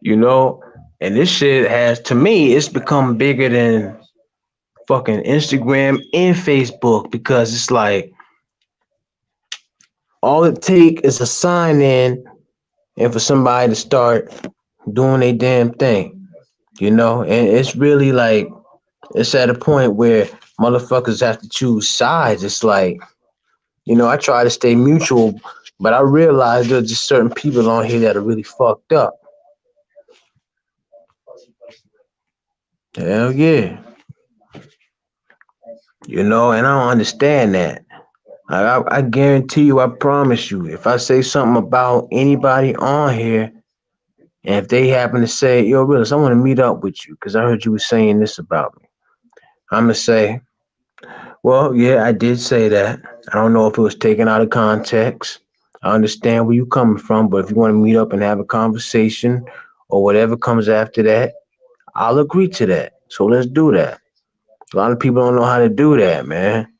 You know, and this shit has, to me, it's become bigger than fucking Instagram and Facebook, because it's like all it take is a sign in and for somebody to start doing a damn thing, and it's really like it's at a point where motherfuckers have to choose sides. It's like, I try to stay mutual, but I realize there's just certain people on here that are really fucked up. Hell yeah. And I don't understand that. I guarantee you, I promise you, if I say something about anybody on here, and if they happen to say, yo, Willis, I want to meet up with you because I heard you were saying this about me, I'm going to say, well, yeah, I did say that. I don't know if it was taken out of context. I understand where you're coming from, but if you want to meet up and have a conversation or whatever comes after that, I'll agree to that. So let's do that. A lot of people don't know how to do that, man.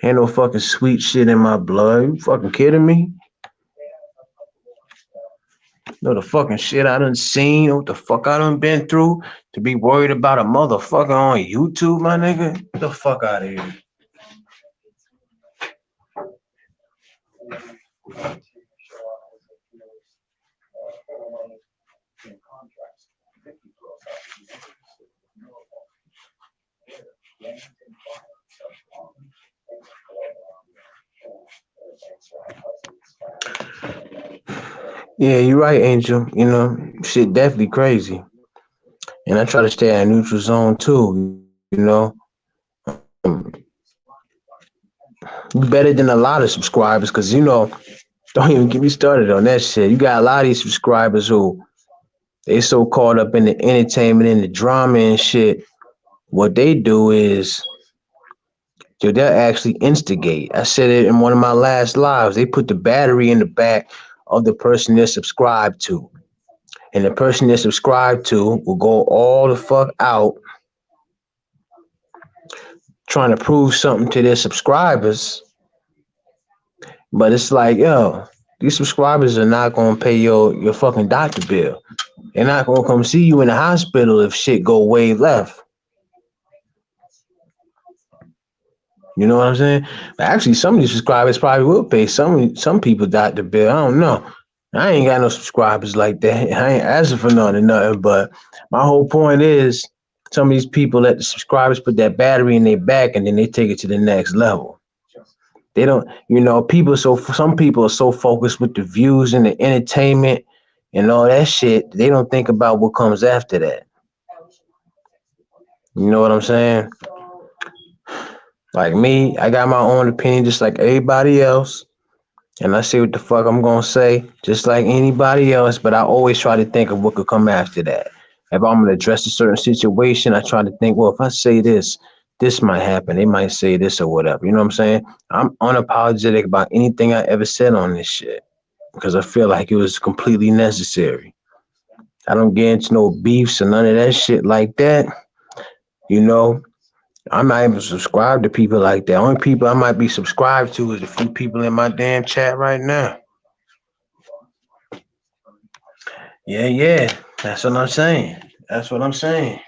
Ain't no fucking sweet shit in my blood. You fucking kidding me? Know the fucking shit I done seen, what the fuck I done been through to be worried about a motherfucker on YouTube, my nigga? Get the fuck out of here. Yeah, you're right, Angel. You know, shit definitely crazy. And I try to stay at a neutral zone too, you know. Um, you better than a lot of subscribers, cause you know, don't even get me started on that shit. You got a lot of these subscribers who they so caught up in the entertainment and the drama and shit. What they do is they'll actually instigate. I said it in one of my last lives. They put the battery in the back of the person they're subscribed to. And the person they're subscribed to will go all the fuck out trying to prove something to their subscribers. But it's like, yo, these subscribers are not gonna pay your fucking doctor bill. They're not gonna come see you in the hospital if shit go way left. You know what I'm saying? But actually, some of these subscribers probably will pay some people doctor bill. I don't know. I ain't got no subscribers like that. I ain't asking for none or nothing. But my whole point is, some of these people let the subscribers put that battery in their back, and then they take it to the next level. They don't, you know, people. So some people are so focused with the views and the entertainment and all that shit, they don't think about what comes after that. You know what I'm saying? Like me, I got my own opinion, just like everybody else. And I say what the fuck I'm gonna say, just like anybody else, but I always try to think of what could come after that. If I'm gonna address a certain situation, I try to think, well, if I say this, this might happen. They might say this or whatever. You know what I'm saying? I'm unapologetic about anything I ever said on this shit because I feel like it was completely necessary. I don't get into no beefs or none of that shit like that. You know, I'm not even subscribed to people like that. Only people I might be subscribed to is a few people in my damn chat right now. Yeah, yeah. That's what I'm saying. That's what I'm saying.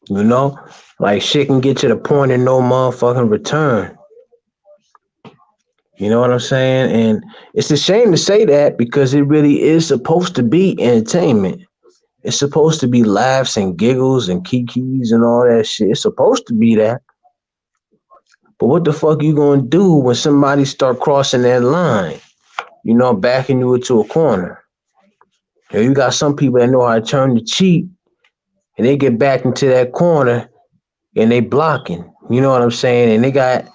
You know, like shit can get to the point of no motherfucking return. You know what I'm saying? And it's a shame to say that because it really is supposed to be entertainment. It's supposed to be laughs and giggles and kikis and all that shit. It's supposed to be that. But what the fuck you gonna do when somebody start crossing that line? You know, backing you into a corner. You got some people that know how to turn the cheek and they get back into that corner and they blocking. You know what I'm saying? And they got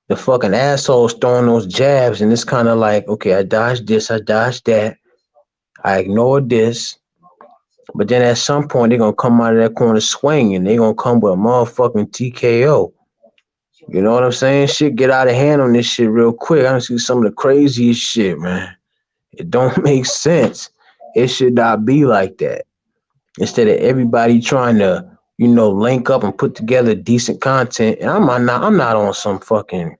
the fucking assholes throwing those jabs, and it's kind of like, okay, I dodged this, I dodged that, I ignored this, but then at some point they're gonna come out of that corner swinging. They're gonna come with a motherfucking TKO. You know what I'm saying? Shit get out of hand on this shit real quick. I see some of the craziest shit, man. It don't make sense. It should not be like that. Instead of everybody trying to, you know, link up and put together decent content. And I'm not on some fucking,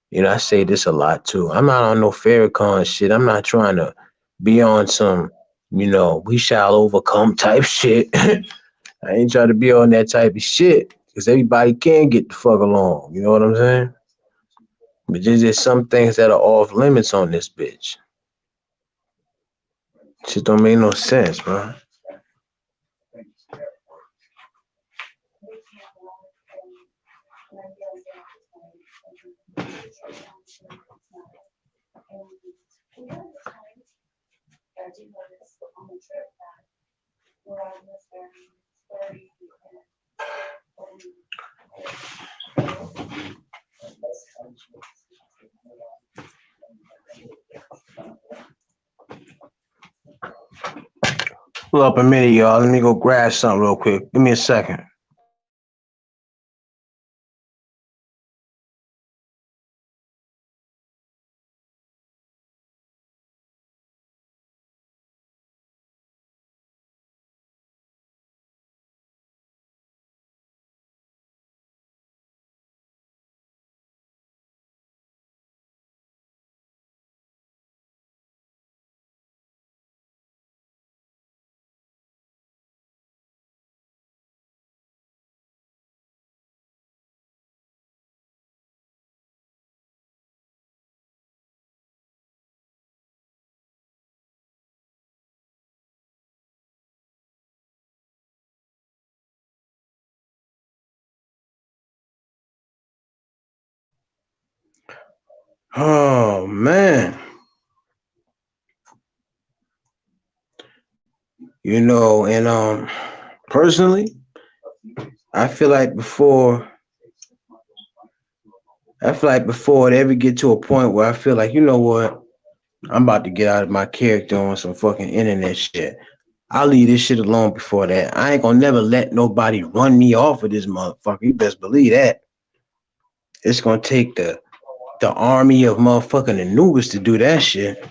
you know, I say this a lot too. I'm not on no Farrakhan shit. I'm not trying to be on some, you know, we shall overcome type shit. I ain't trying to be on that type of shit because everybody can get the fuck along. You know what I'm saying? But there's just some things that are off limits on this bitch. Shit don't make no sense, bro. Pull up a minute, y'all. Let me go grab something real quick. Give me a second. Oh man. And personally, I feel like before I feel like before it ever get to a point where I feel like, you know what, I'm about to get out of my character on some fucking internet shit. I'll leave this shit alone before that. I ain't gonna never let nobody run me off of this motherfucker. You best believe that. It's gonna take the army of motherfucking Anubis to do that shit.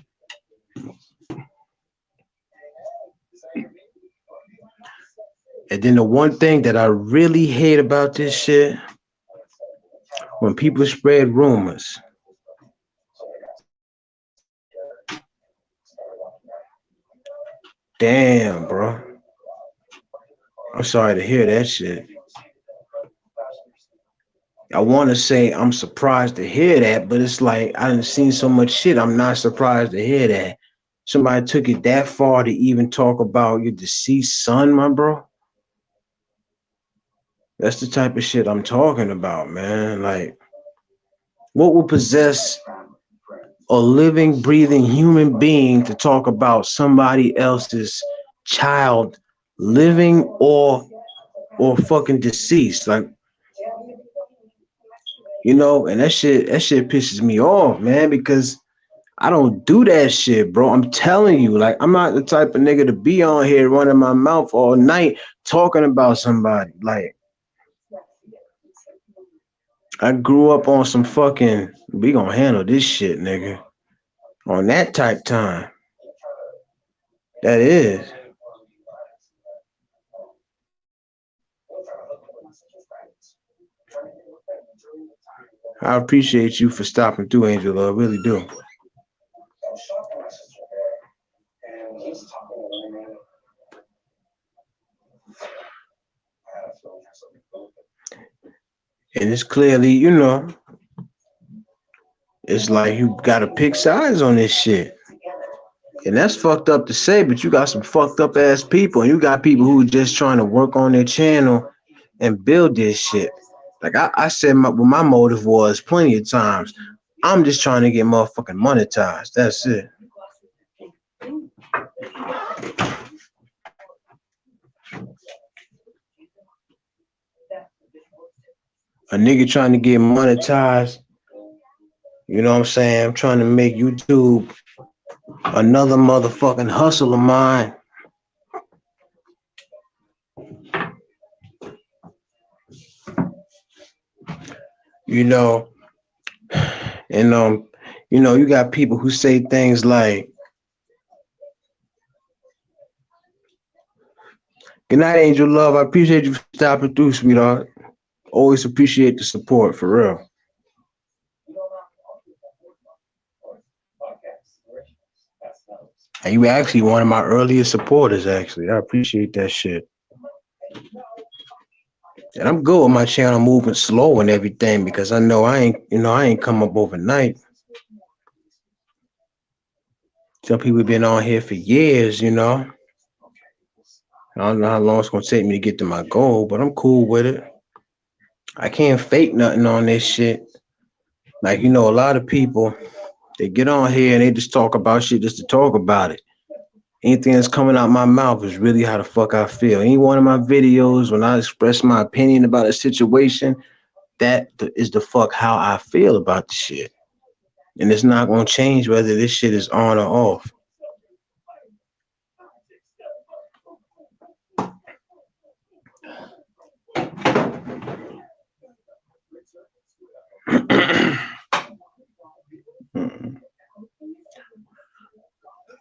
And then the one thing that I really hate about this shit, when people spread rumors. Damn, bro. I'm sorry to hear that shit. I want to say I'm surprised to hear that, but it's like I done seen so much shit. I'm not surprised to hear that. Somebody took it that far to even talk about your deceased son, my bro. That's the type of shit I'm talking about, man. Like, what would possess a living, breathing human being to talk about somebody else's child, living or fucking deceased? Like, and that shit pisses me off, man, because I don't do that shit, bro. I'm telling you, like, I'm not the type of nigga to be on here running my mouth all night talking about somebody. Like, I grew up on some fucking, we gonna handle this shit, nigga. On that type time. That is. I appreciate you for stopping through, Angela. I really do. And it's clearly, it's like you gotta pick sides on this shit. And that's fucked up to say, but you got some fucked up ass people, and you got people who just trying to work on their channel and build this shit. Like I said, what my motive was plenty of times. I'm just trying to get motherfucking monetized. That's it. A nigga trying to get monetized. You know what I'm saying? I'm trying to make YouTube another motherfucking hustle of mine. You know, and you got people who say things like, "Good night, Angel Love. I appreciate you stopping through, sweetheart. Always appreciate the support for real." And you actually one of my earliest supporters. Actually, I appreciate that shit. And I'm good with my channel moving slow and everything because I ain't come up overnight. Some people been on here for years. I don't know how long it's gonna take me to get to my goal, but I'm cool with it. I can't fake nothing on this shit. Like, a lot of people, they get on here and they just talk about shit just to talk about it. Anything that's coming out my mouth is really how the fuck I feel. Any one of my videos, when I express my opinion about a situation, that is the fuck how I feel about the shit. And it's not gonna change whether this shit is on or off.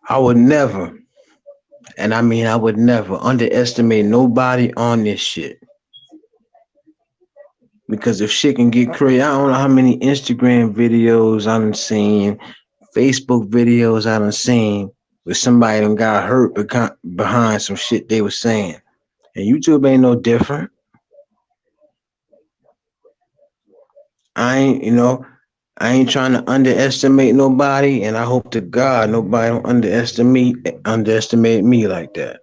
I would never, and I mean I would never underestimate nobody on this shit. Because if shit can get crazy, I don't know how many Instagram videos I done seen, Facebook videos I done seen where somebody done got hurt behind some shit they was saying. And YouTube ain't no different. I ain't, you know, I ain't trying to underestimate nobody, and I hope to God nobody don't underestimate me like that.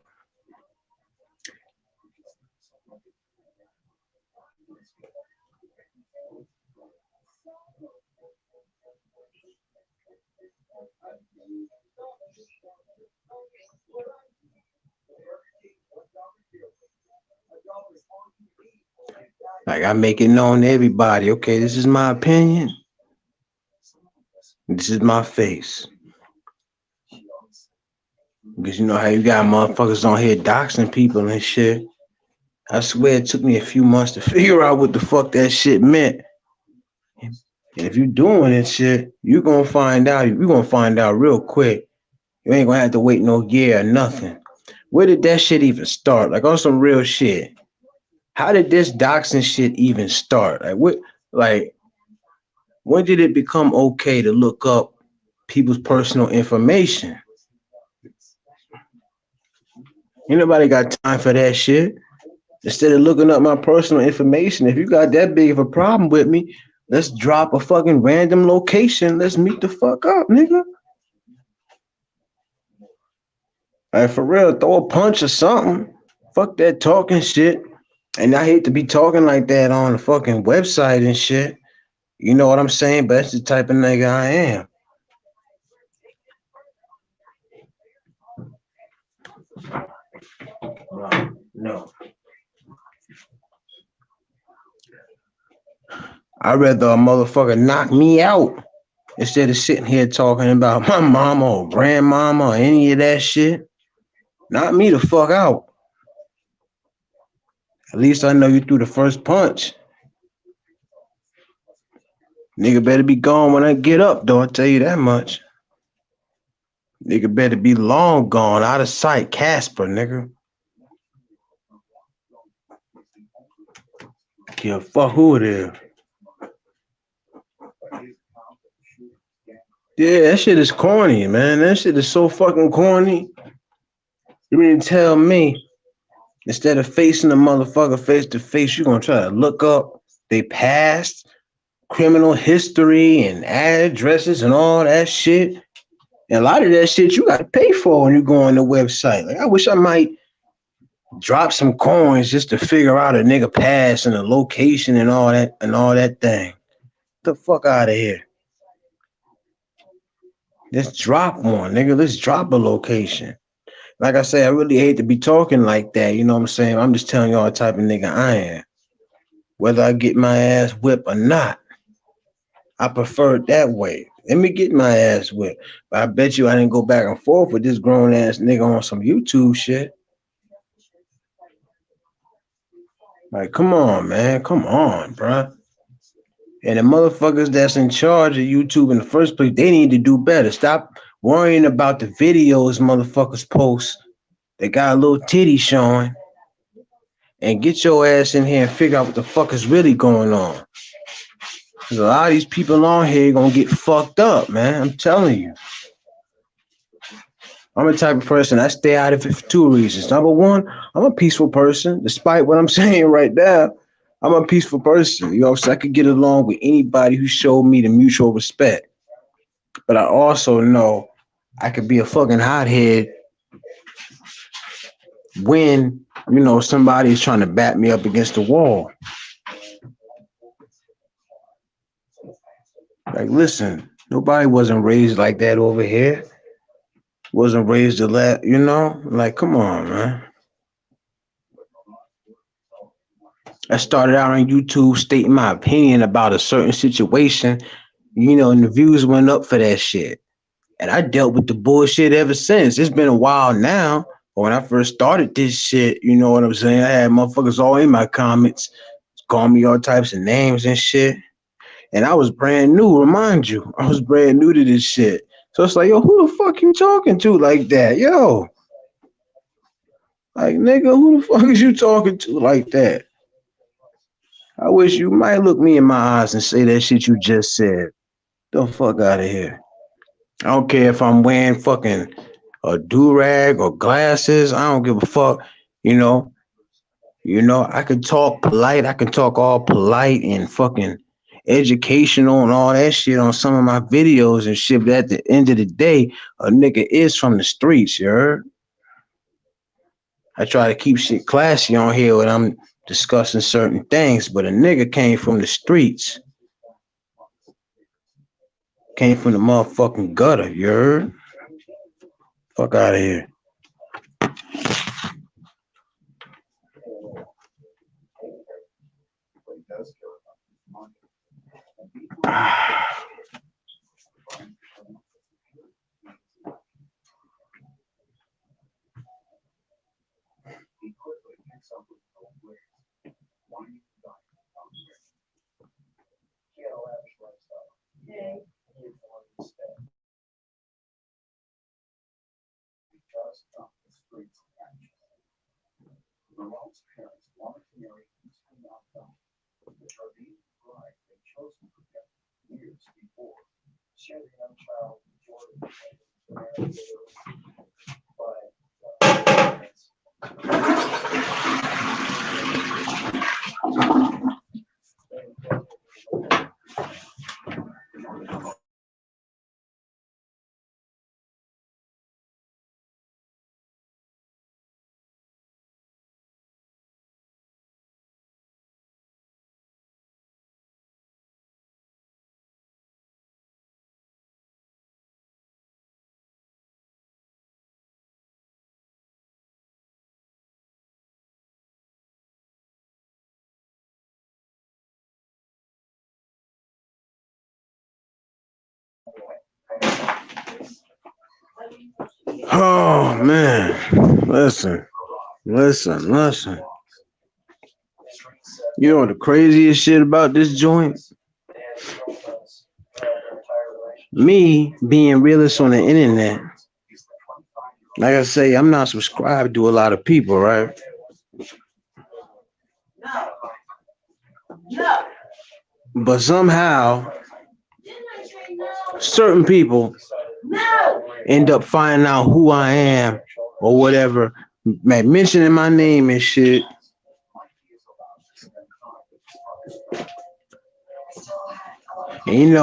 I make it known to everybody. Okay, this is my opinion. This is my face. Because you know how you got motherfuckers on here doxing people and shit. I swear it took me a few months to figure out what the fuck that shit meant. And if you doing this shit, you gonna find out. You're gonna find out real quick. You ain't gonna have to wait no year or nothing. Where did that shit even start? Like on some real shit. How did this doxing shit even start? Like what? Like when did it become okay to look up people's personal information? Ain't nobody got time for that shit. Instead of looking up my personal information, if you got that big of a problem with me, let's drop a fucking random location. Let's meet the fuck up, nigga. Like for real, throw a punch or something. Fuck that talking shit. And I hate to be talking like that on the fucking website and shit. You know what I'm saying? But that's the type of nigga I am. No. I'd rather a motherfucker knock me out instead of sitting here talking about my mama or grandmama or any of that shit. Knock me the fuck out. At least I know you threw the first punch. Nigga better be gone when I get up, though. I tell you that much. Nigga better be long gone, out of sight. Casper, nigga. Give a fuck who it is. Yeah, that shit is corny, man. That shit is so fucking corny. You mean to tell me instead of facing the motherfucker face to face, you gonna try to look up they past, criminal history, and addresses and all that shit? And a lot of that shit you gotta pay for when you go on the website. Like I wish I might drop some coins just to figure out a nigga past and a location and all that thing. Get the fuck out of here. Let's drop one, nigga. Let's drop a location. Like I say, I really hate to be talking like that. You know what I'm saying? I'm just telling y'all the type of nigga I am. Whether I get my ass whipped or not, I prefer it that way. Let me get my ass whipped. But I bet you I didn't go back and forth with this grown ass nigga on some YouTube shit. Like, come on, man. Come on, bruh. And the motherfuckers that's in charge of YouTube in the first place, they need to do better. Stop worrying about the videos motherfuckers post. They got a little titty showing. And get your ass in here and figure out what the fuck is really going on. Because a lot of these people on here gonna get fucked up, man. I'm telling you. I'm the type of person, I stay out of it for two reasons. Number one, I'm a peaceful person. Despite what I'm saying right now, I'm a peaceful person. You know, so I could get along with anybody who showed me the mutual respect. But I also know I could be a fucking hothead when, you know, somebody's trying to bat me up against the wall. Like, listen, nobody wasn't raised like that over here. Wasn't raised to let, you know? Like, come on, man. I started out on YouTube stating my opinion about a certain situation, you know, and the views went up for that shit. And I dealt with the bullshit ever since. It's been a while now. But when I first started this shit, you know what I'm saying? I had motherfuckers all in my comments, calling me all types of names and shit. And I was brand new, remind you. I was brand new to this shit. So it's like, yo, who the fuck you talking to like that? Yo. Like, nigga, who the fuck is you talking to like that? I wish you might look me in my eyes and say that shit you just said. The fuck out of here. I don't care if I'm wearing fucking a do-rag or glasses. I don't give a fuck. You know, I can talk polite. I can talk all polite and fucking educational and all that shit on some of my videos and shit. But at the end of the day, a nigga is from the streets, you heard? I try to keep shit classy on here when I'm discussing certain things, but a nigga came from the streets. Came from the motherfucking gutter, you heard? Fuck out of here. Oh man, listen. You know what the craziest shit about this joint? Me being realist on the internet. Like I say, I'm not subscribed to a lot of people, right? But somehow, certain people end up finding out who I am or whatever, mentioning my name and shit. And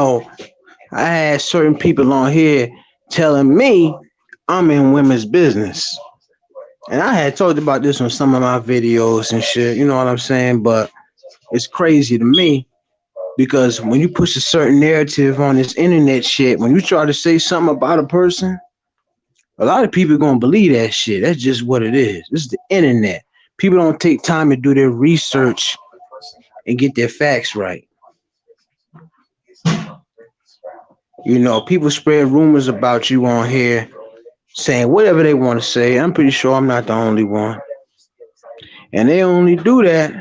I had certain people on here telling me I'm in women's business. And I had talked about this on some of my videos and shit, you know what I'm saying? But it's crazy to me because when you push a certain narrative on this internet shit, when you try to say something about a person, a lot of people gonna believe that shit. That's just what it is. This is the internet. People don't take time to do their research and get their facts right. People spread rumors about you on here saying whatever they want to say. I'm pretty sure I'm not the only one. And they only do that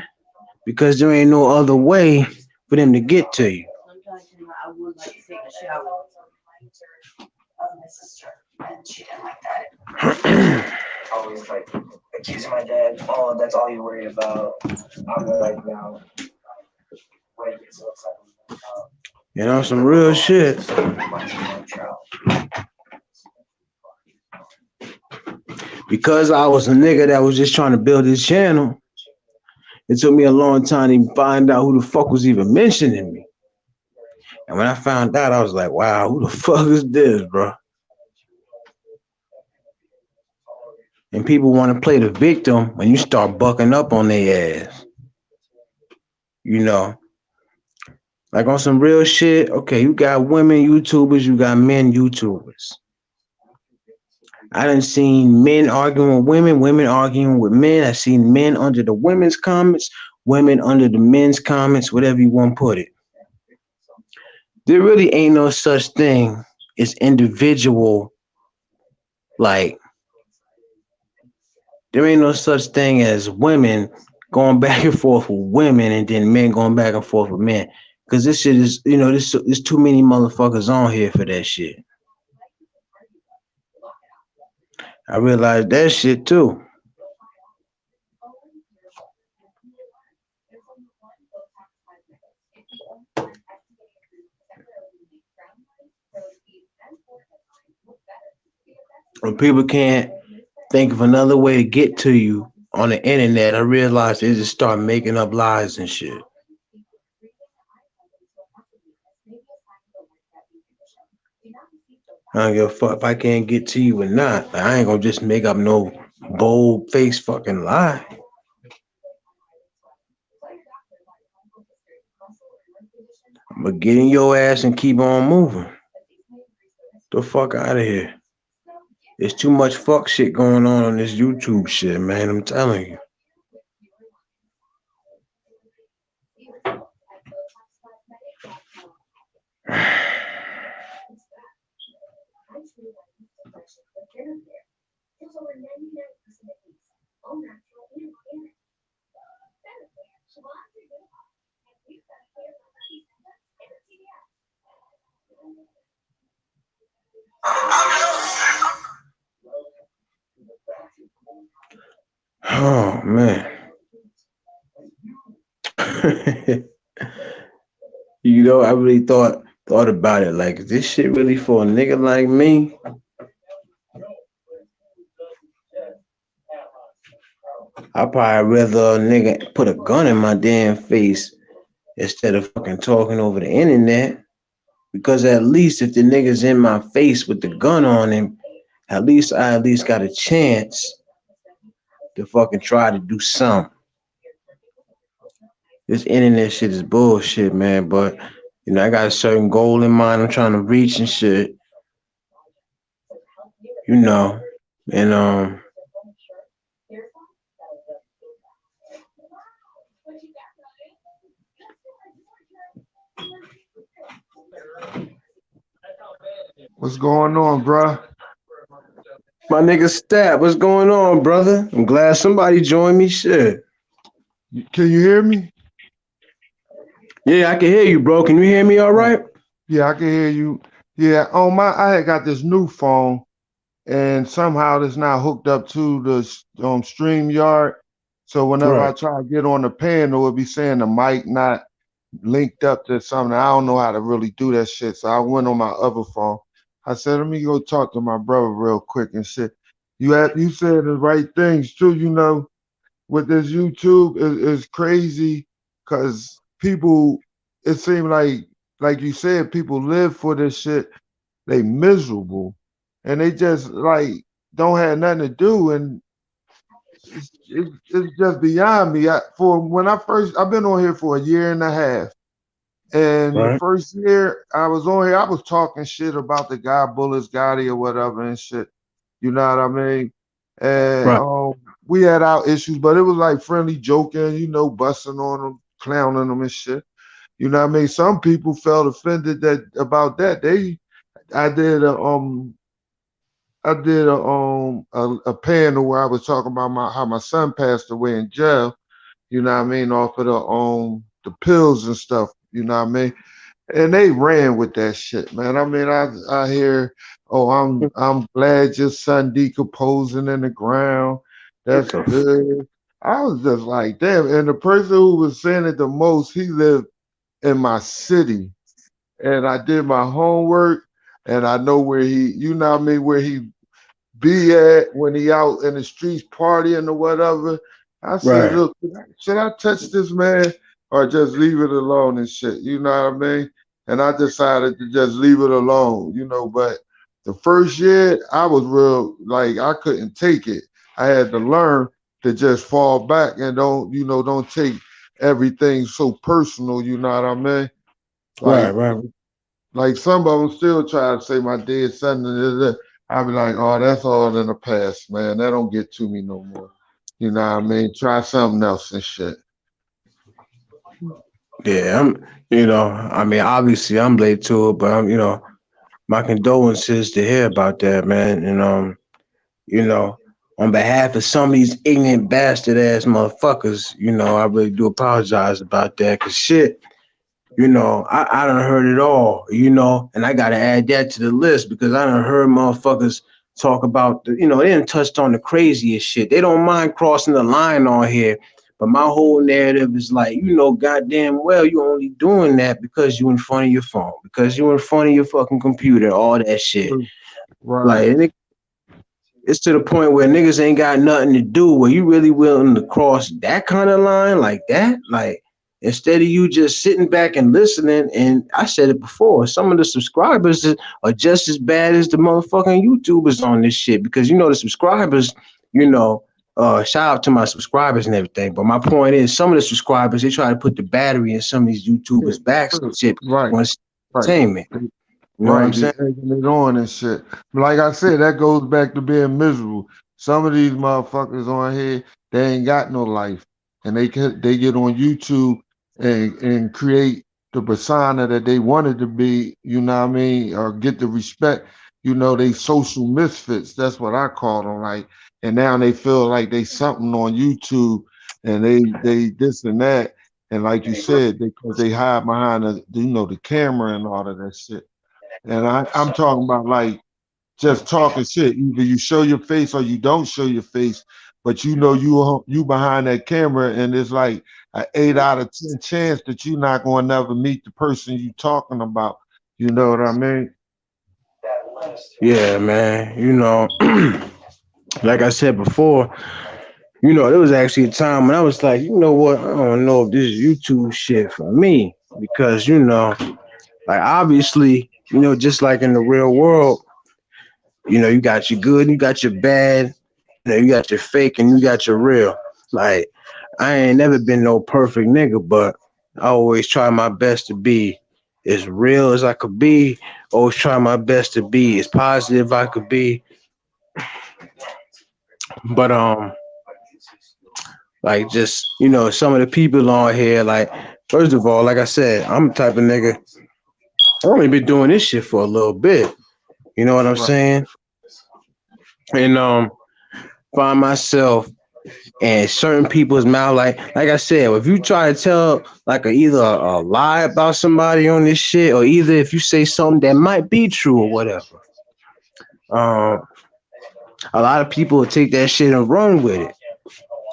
because there ain't no other way for them to get to you. Always like accusing my dad. Oh, that's all you worry about. I'm like now. Some real shit. Because I was a nigga that was just trying to build his channel, it took me a long time to find out who the fuck was even mentioning me. And when I found out, I was like, wow, who the fuck is this, bro? And people want to play the victim when you start bucking up on their ass. Like on some real shit. Okay, you got women YouTubers, you got men YouTubers. I done seen men arguing with women, women arguing with men. I seen men under the women's comments, women under the men's comments, whatever you want to put it. There really ain't no such thing as individual, like, there ain't no such thing as women going back and forth with women and then men going back and forth with men. Because this shit is, there's too many motherfuckers on here for that shit. I realized that shit too. When people can't think of another way to get to you on the internet, I realized they just start making up lies and shit. I don't give a fuck if I can't get to you or not. I ain't gonna just make up no bold face fucking lie. But get in your ass and keep on moving. The fuck out of here. There's too much fuck shit going on this YouTube shit, man. I'm telling you. Oh man. I really thought about it. Like, is this shit really for a nigga like me? I probably rather a nigga put a gun in my damn face instead of fucking talking over the internet. Because at least if the nigga's in my face with the gun on him, I at least got a chance to fucking try to do something. This internet shit is bullshit, man. But I got a certain goal in mind I'm trying to reach and shit, you know. And What's going on, bruh? my nigga Stat, what's going on, brother? I'm glad somebody joined me. Shit. Can you hear me? Yeah, I can hear you, bro. Can you hear me all Oh, right? yeah, I can hear you. Yeah, on I had got this new phone, and somehow it's not hooked up to the StreamYard. So whenever I Right. try to get on the panel, it'll be saying the mic not linked up to something. I don't know how to really do that shit. So I went on my other phone. I said, let me go talk to my brother real quick and shit. You said the right things too, with this YouTube is crazy because people, it seems like you said, people live for this shit. They miserable, and they just like don't have nothing to do, and it's just beyond me. For when I've been on here for a year and a half, and the Right. first year I was on here, I was talking shit about the guy Bullets Gotti or whatever and shit. You know what I mean? And Right. we had our issues, but it was like friendly joking, busting on them, clowning them and shit. You know what I mean? Some people felt offended that about that. I did a panel where I was talking about how my son passed away in jail. You know what I mean? Off of the pills and stuff. You know what I mean? And they ran with that shit, man. I mean, I hear, oh, I'm glad your son decomposing in the ground. What That's the good. I was just like, damn. And the person who was saying it the most, he lived in my city, and I did my homework, and I know where you know what I mean, where he be at when he out in the streets partying or whatever. I said, right. look, should I touch this man or just leave it alone and shit? You know what I mean? And I decided to just leave it alone, but the first year I was real like I couldn't take it. I had to learn to just fall back and don't take everything so personal, you know what I mean? Right. Like Right. like some of them still try to say my dead son. I be like, oh, that's all in the past, man. That don't get to me no more. You know what I mean? Try something else and shit. Yeah, I mean, obviously I'm late to it, but my condolences to hear about that, man. And you know, on behalf of some of these ignorant bastard ass motherfuckers, I really do apologize about that. Cause shit, I done heard it all, and I gotta add that to the list because I done heard motherfuckers talk about they done touched on the craziest shit. They don't mind crossing the line on here. But my whole narrative is like, goddamn well you only doing that because you in front of your phone, because you in front of your fucking computer, all that shit. Right. Like it's to the point where niggas ain't got nothing to do. Where you really willing to cross that kind of line like that? Like instead of you just sitting back and listening, and I said it before, some of the subscribers are just as bad as the motherfucking YouTubers on this shit because the subscribers, you know, shout out to my subscribers and everything. But my point is, some of the subscribers they try to put the battery in some of these Yeah. YouTubers' backs and shit because Right. they want Right. entertainment. You know what I'm Right, they saying? egging it on and shit. But like I said, that goes back to being miserable. Some of these motherfuckers on here, they ain't got no life, and they get on YouTube and create the persona that they wanted to be. You know what I mean? Or get the respect. They social misfits. That's what I call them. Like, and now they feel like they something on YouTube, and they this and that. And like you said, because they hide behind the camera and all of that shit. And I'm talking about like just talking shit. Either you show your face or you don't show your face, but you know you behind that camera, and it's like an 8 out of 10 chance that you're not going to never meet the person you talking about. You know what I mean? Yeah, man. Like I said before, there was actually a time when I was like, you know what? I don't know if this is YouTube shit for me because like obviously, just like in the real world, you got your good, you got your bad, you got your fake, and you got your real. Like I ain't never been no perfect nigga, but I always try my best to be as real as I could be. Always try my best to be as positive I could be. But like just some of the people on here, like first of all, like I said, I'm the type of nigga. I only been doing this shit for a little bit. You know what I'm Right. saying? And find myself in certain people's mouth. Like I said, if you try to tell like either a lie about somebody on this shit, or either if you say something that might be true or whatever, um, a lot of people will take that shit and run with it.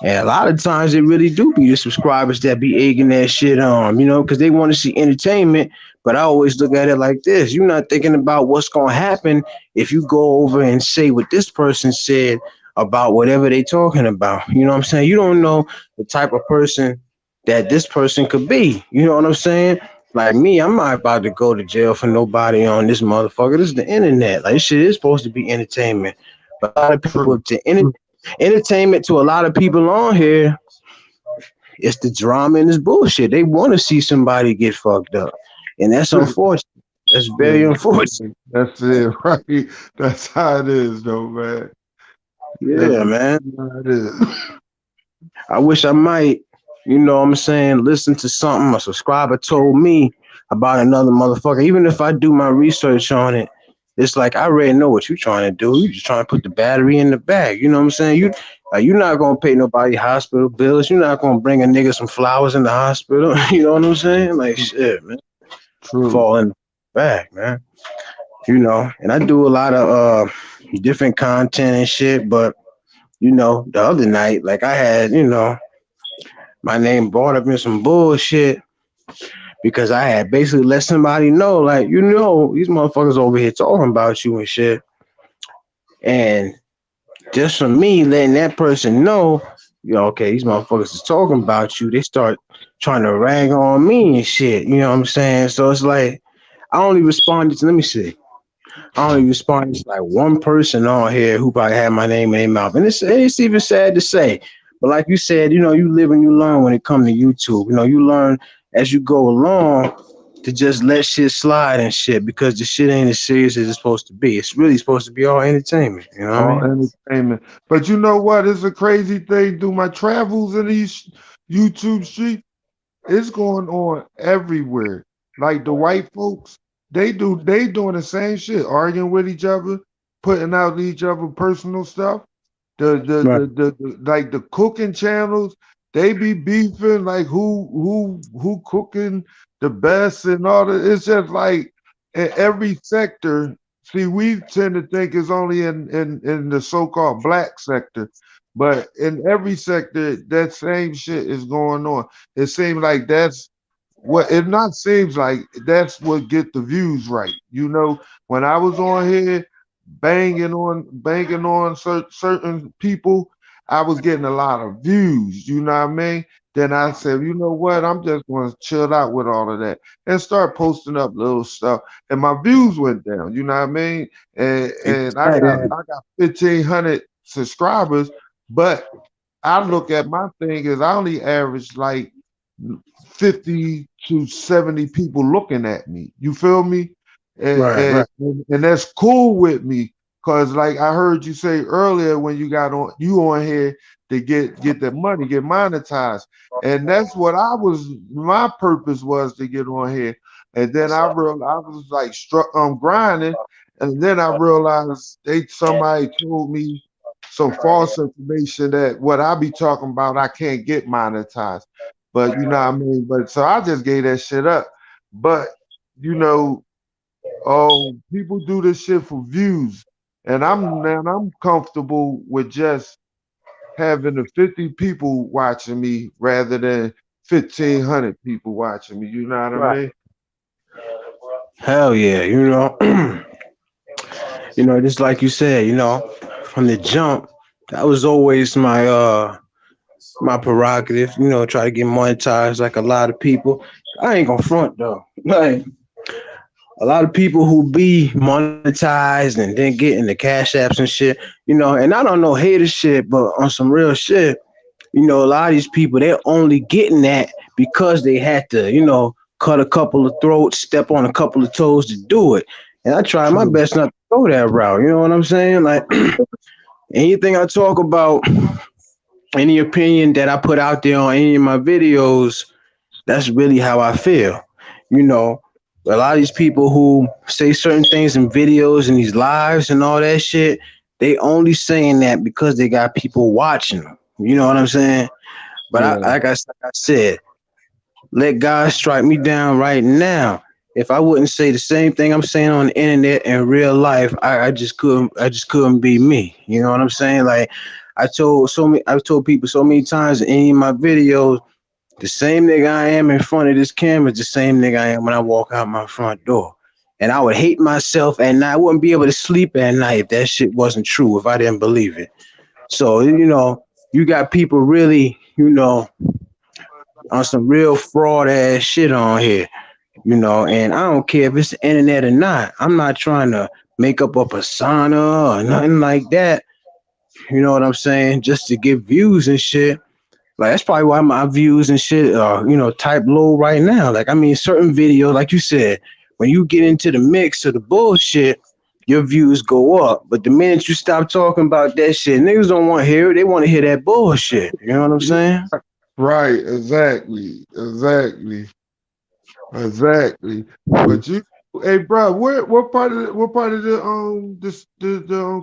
And a lot of times it really do be the subscribers that be egging that shit on, because they want to see entertainment. But I always look at it like this: you're not thinking about what's gonna happen if you go over and say what this person said about whatever they talking about. You know what I'm saying? You don't know the type of person that this person could be. You know what I'm saying? Like me, I'm not about to go to jail for nobody on this motherfucker. This is the internet. Like this shit is supposed to be entertainment. But a lot of people True. to entertainment to a lot of people on here, it's the drama and this bullshit. They want to see somebody get fucked up, and that's unfortunate. That's very Yeah, unfortunate. that's it, right? That's how it is, though, man. That's Yeah, man. how it is. I wish I might, what I'm saying, listen to something a subscriber told me about another motherfucker. Even if I do my research on it, it's like I already know what you're trying to do. You just trying to put the battery in the bag. You know what I'm saying? You're not gonna pay nobody hospital bills. You're not gonna bring a nigga some flowers in the hospital. You know what I'm saying? Like shit, man. True. Fall in the bag, man. And I do a lot of different content and shit, but the other night, like I had, my name brought up in some bullshit because I had basically let somebody know, like, these motherfuckers over here talking about you and shit. And just from me letting that person know, okay, these motherfuckers is talking about you, they start trying to rag on me and shit. You know what I'm saying? So it's like I only responded to, let me see. I only responded to like one person on here who probably had my name in their mouth. And it's even sad to say. But like you said, you live and you learn when it comes to YouTube. You learn as you go along to just let shit slide and shit because the shit ain't as serious as it's supposed to be. It's really supposed to be all entertainment. You know what I All mean? entertainment. But you know what? It's a crazy thing. Through my travels in these YouTube streets, it's going on everywhere. Like the white folks, they doing the same shit, arguing with each other, putting out each other personal stuff. Right. Like the cooking channels, they be beefing like who cooking the best and all that. It's just like in every sector. See, we tend to think it's only in the so-called black sector, but in every sector, that same shit is going on. It seems like that's what get the views right. When I was on here banging on certain people, I was getting a lot of views. You know what I mean? Then I said, you know what? I'm just going to chill out with all of that and start posting up little stuff. And my views went down. You know what I mean? And I got Exactly. I got 1,500 subscribers, but I look at my thing as I only average like 50 to 70 people looking at me. You feel me? And Right. and, Right. and that's cool with me. Cause like I heard you say earlier when you on here to get that money, get monetized. And that's what my purpose was to get on here. And then I realized I was like grinding. And then I realized somebody told me some false information that what I be talking about, I can't get monetized. But you know what I mean? But so I just gave that shit up. But you know, people do this shit for views. And I'm comfortable with just having the 50 people watching me rather than 1,500 people watching me. You know what I Right. mean? Hell yeah, just like you said, from the jump, that was always my prerogative, try to get monetized like a lot of people. I ain't gonna front though. Like a lot of people who be monetized and then getting the cash apps and shit, and I don't know hater shit, but on some real shit, a lot of these people they're only getting that because they had to, cut a couple of throats, step on a couple of toes to do it. And I try my True. best not to go that route. You know what I'm saying? Like anything I talk about, any opinion that I put out there on any of my videos, that's really how I feel. You know, a lot of these people who say certain things in videos and these lives and all that shit, they only saying that because they got people watching them. You know what I'm saying? But Yeah. like I said, let God strike me down right now. If I wouldn't say the same thing I'm saying on the internet in real life, I just couldn't be me. You know what I'm saying? Like I've told people so many times in any of my videos, the same nigga I am in front of this camera is the same nigga I am when I walk out my front door. And I would hate myself and I wouldn't be able to sleep at night if that shit wasn't true, if I didn't believe it. So, you got people really, on some real fraud ass shit on here, and I don't care if it's the internet or not. I'm not trying to make up a persona or nothing like that. You know what I'm saying? Just to get views and shit. Like that's probably why my views and shit are, type low right now. Like I mean certain videos, like you said, when you get into the mix of the bullshit, your views go up. But the minute you stop talking about that shit, niggas don't want to hear it. They want to hear that bullshit. You know what I'm saying? Right, exactly. But you, hey, bro, what part of the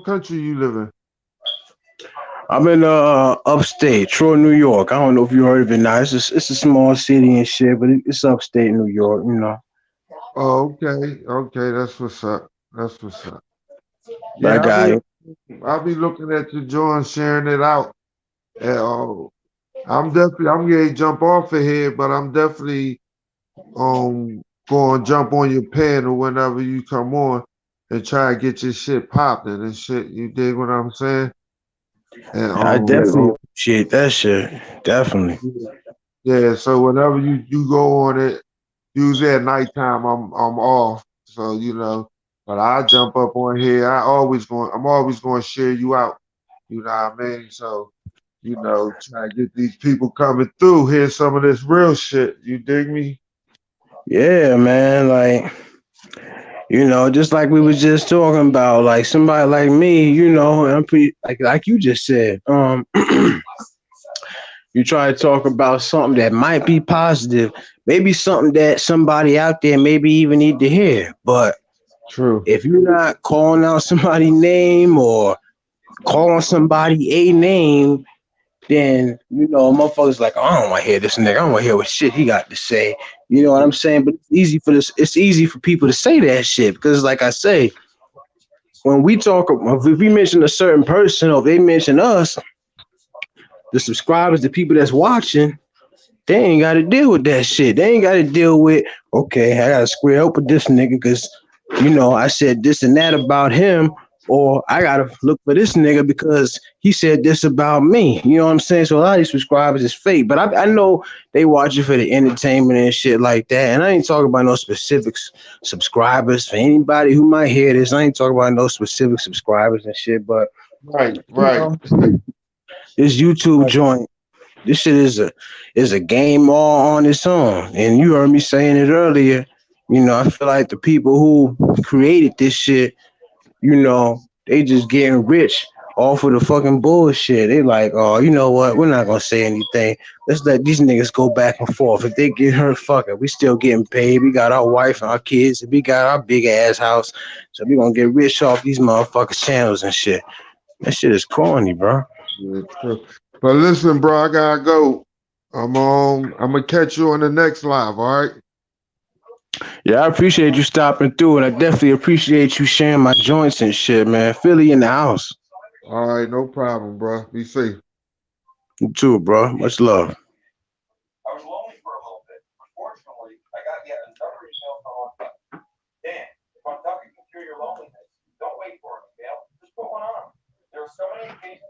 country you live in? I'm in upstate, Troy, New York. I don't know if you heard of it now. It's a small city and shit, but it's upstate New York. Oh, okay, that's what's up. That's what's up. But I Yeah, got I'll be looking at your joint, sharing it out. And, I'm gonna jump off of here, but I'm definitely going to jump on your panel whenever you come on and try to get your shit popping and shit. You dig what I'm saying? And I definitely appreciate that shit. Definitely. yeah. So whenever you go on it, usually at nighttime, I'm off. So but I jump up on here. I'm always going to share you out. You know what I mean? So try to get these people coming through. Hear some of this real shit. You dig me? Yeah, man. Like, just like we was just talking about, like somebody like me, I'm pretty like you just said. You try to talk about something that might be positive, maybe something that somebody out there maybe even need to hear. But True. if you're not calling out somebody's name or calling somebody a name, then motherfuckers like, oh, I don't want to hear this nigga. I don't want to hear what shit he got to say. You know what I'm saying? But it's easy for this. It's easy for people to say that shit because, like I say, when we talk, if we mention a certain person or if they mention us, the subscribers, the people that's watching, they ain't got to deal with that shit. They ain't got to deal with, okay, I got to square up with this nigga because, I said this and that about him, or I got to look for this nigga because he said this about me. You know what I'm saying? So a lot of these subscribers is fake, but I know they watch it for the entertainment and shit like that. And I ain't talking about no specific subscribers for anybody who might hear this. I ain't talking about no specific subscribers and shit, but, Right, you right. know, this YouTube joint, this shit is a game all on its own. And you heard me saying it earlier. I feel like the people who created this shit, they just getting rich off of the fucking bullshit. They like, oh, you know what? We're not gonna say anything. Let's let these niggas go back and forth. If they get hurt, fuck it. We still getting paid. We got our wife and our kids. And we got our big ass house. So we gonna get rich off these motherfuckers channels and shit. That shit is corny, bro. Yeah, true. But listen, bro, I gotta go. I'm gonna catch you on the next live. All right. Yeah, I appreciate you stopping through, and I definitely appreciate you sharing my joints and shit, man. Philly in the house. All right, no problem, bro. Be safe. You too, bro. Much love. I was lonely for a little bit. Unfortunately, I got yet another email from Untuck. Dan, if Untuck can cure your loneliness, don't wait for an email. Just put one on. There are so many occasions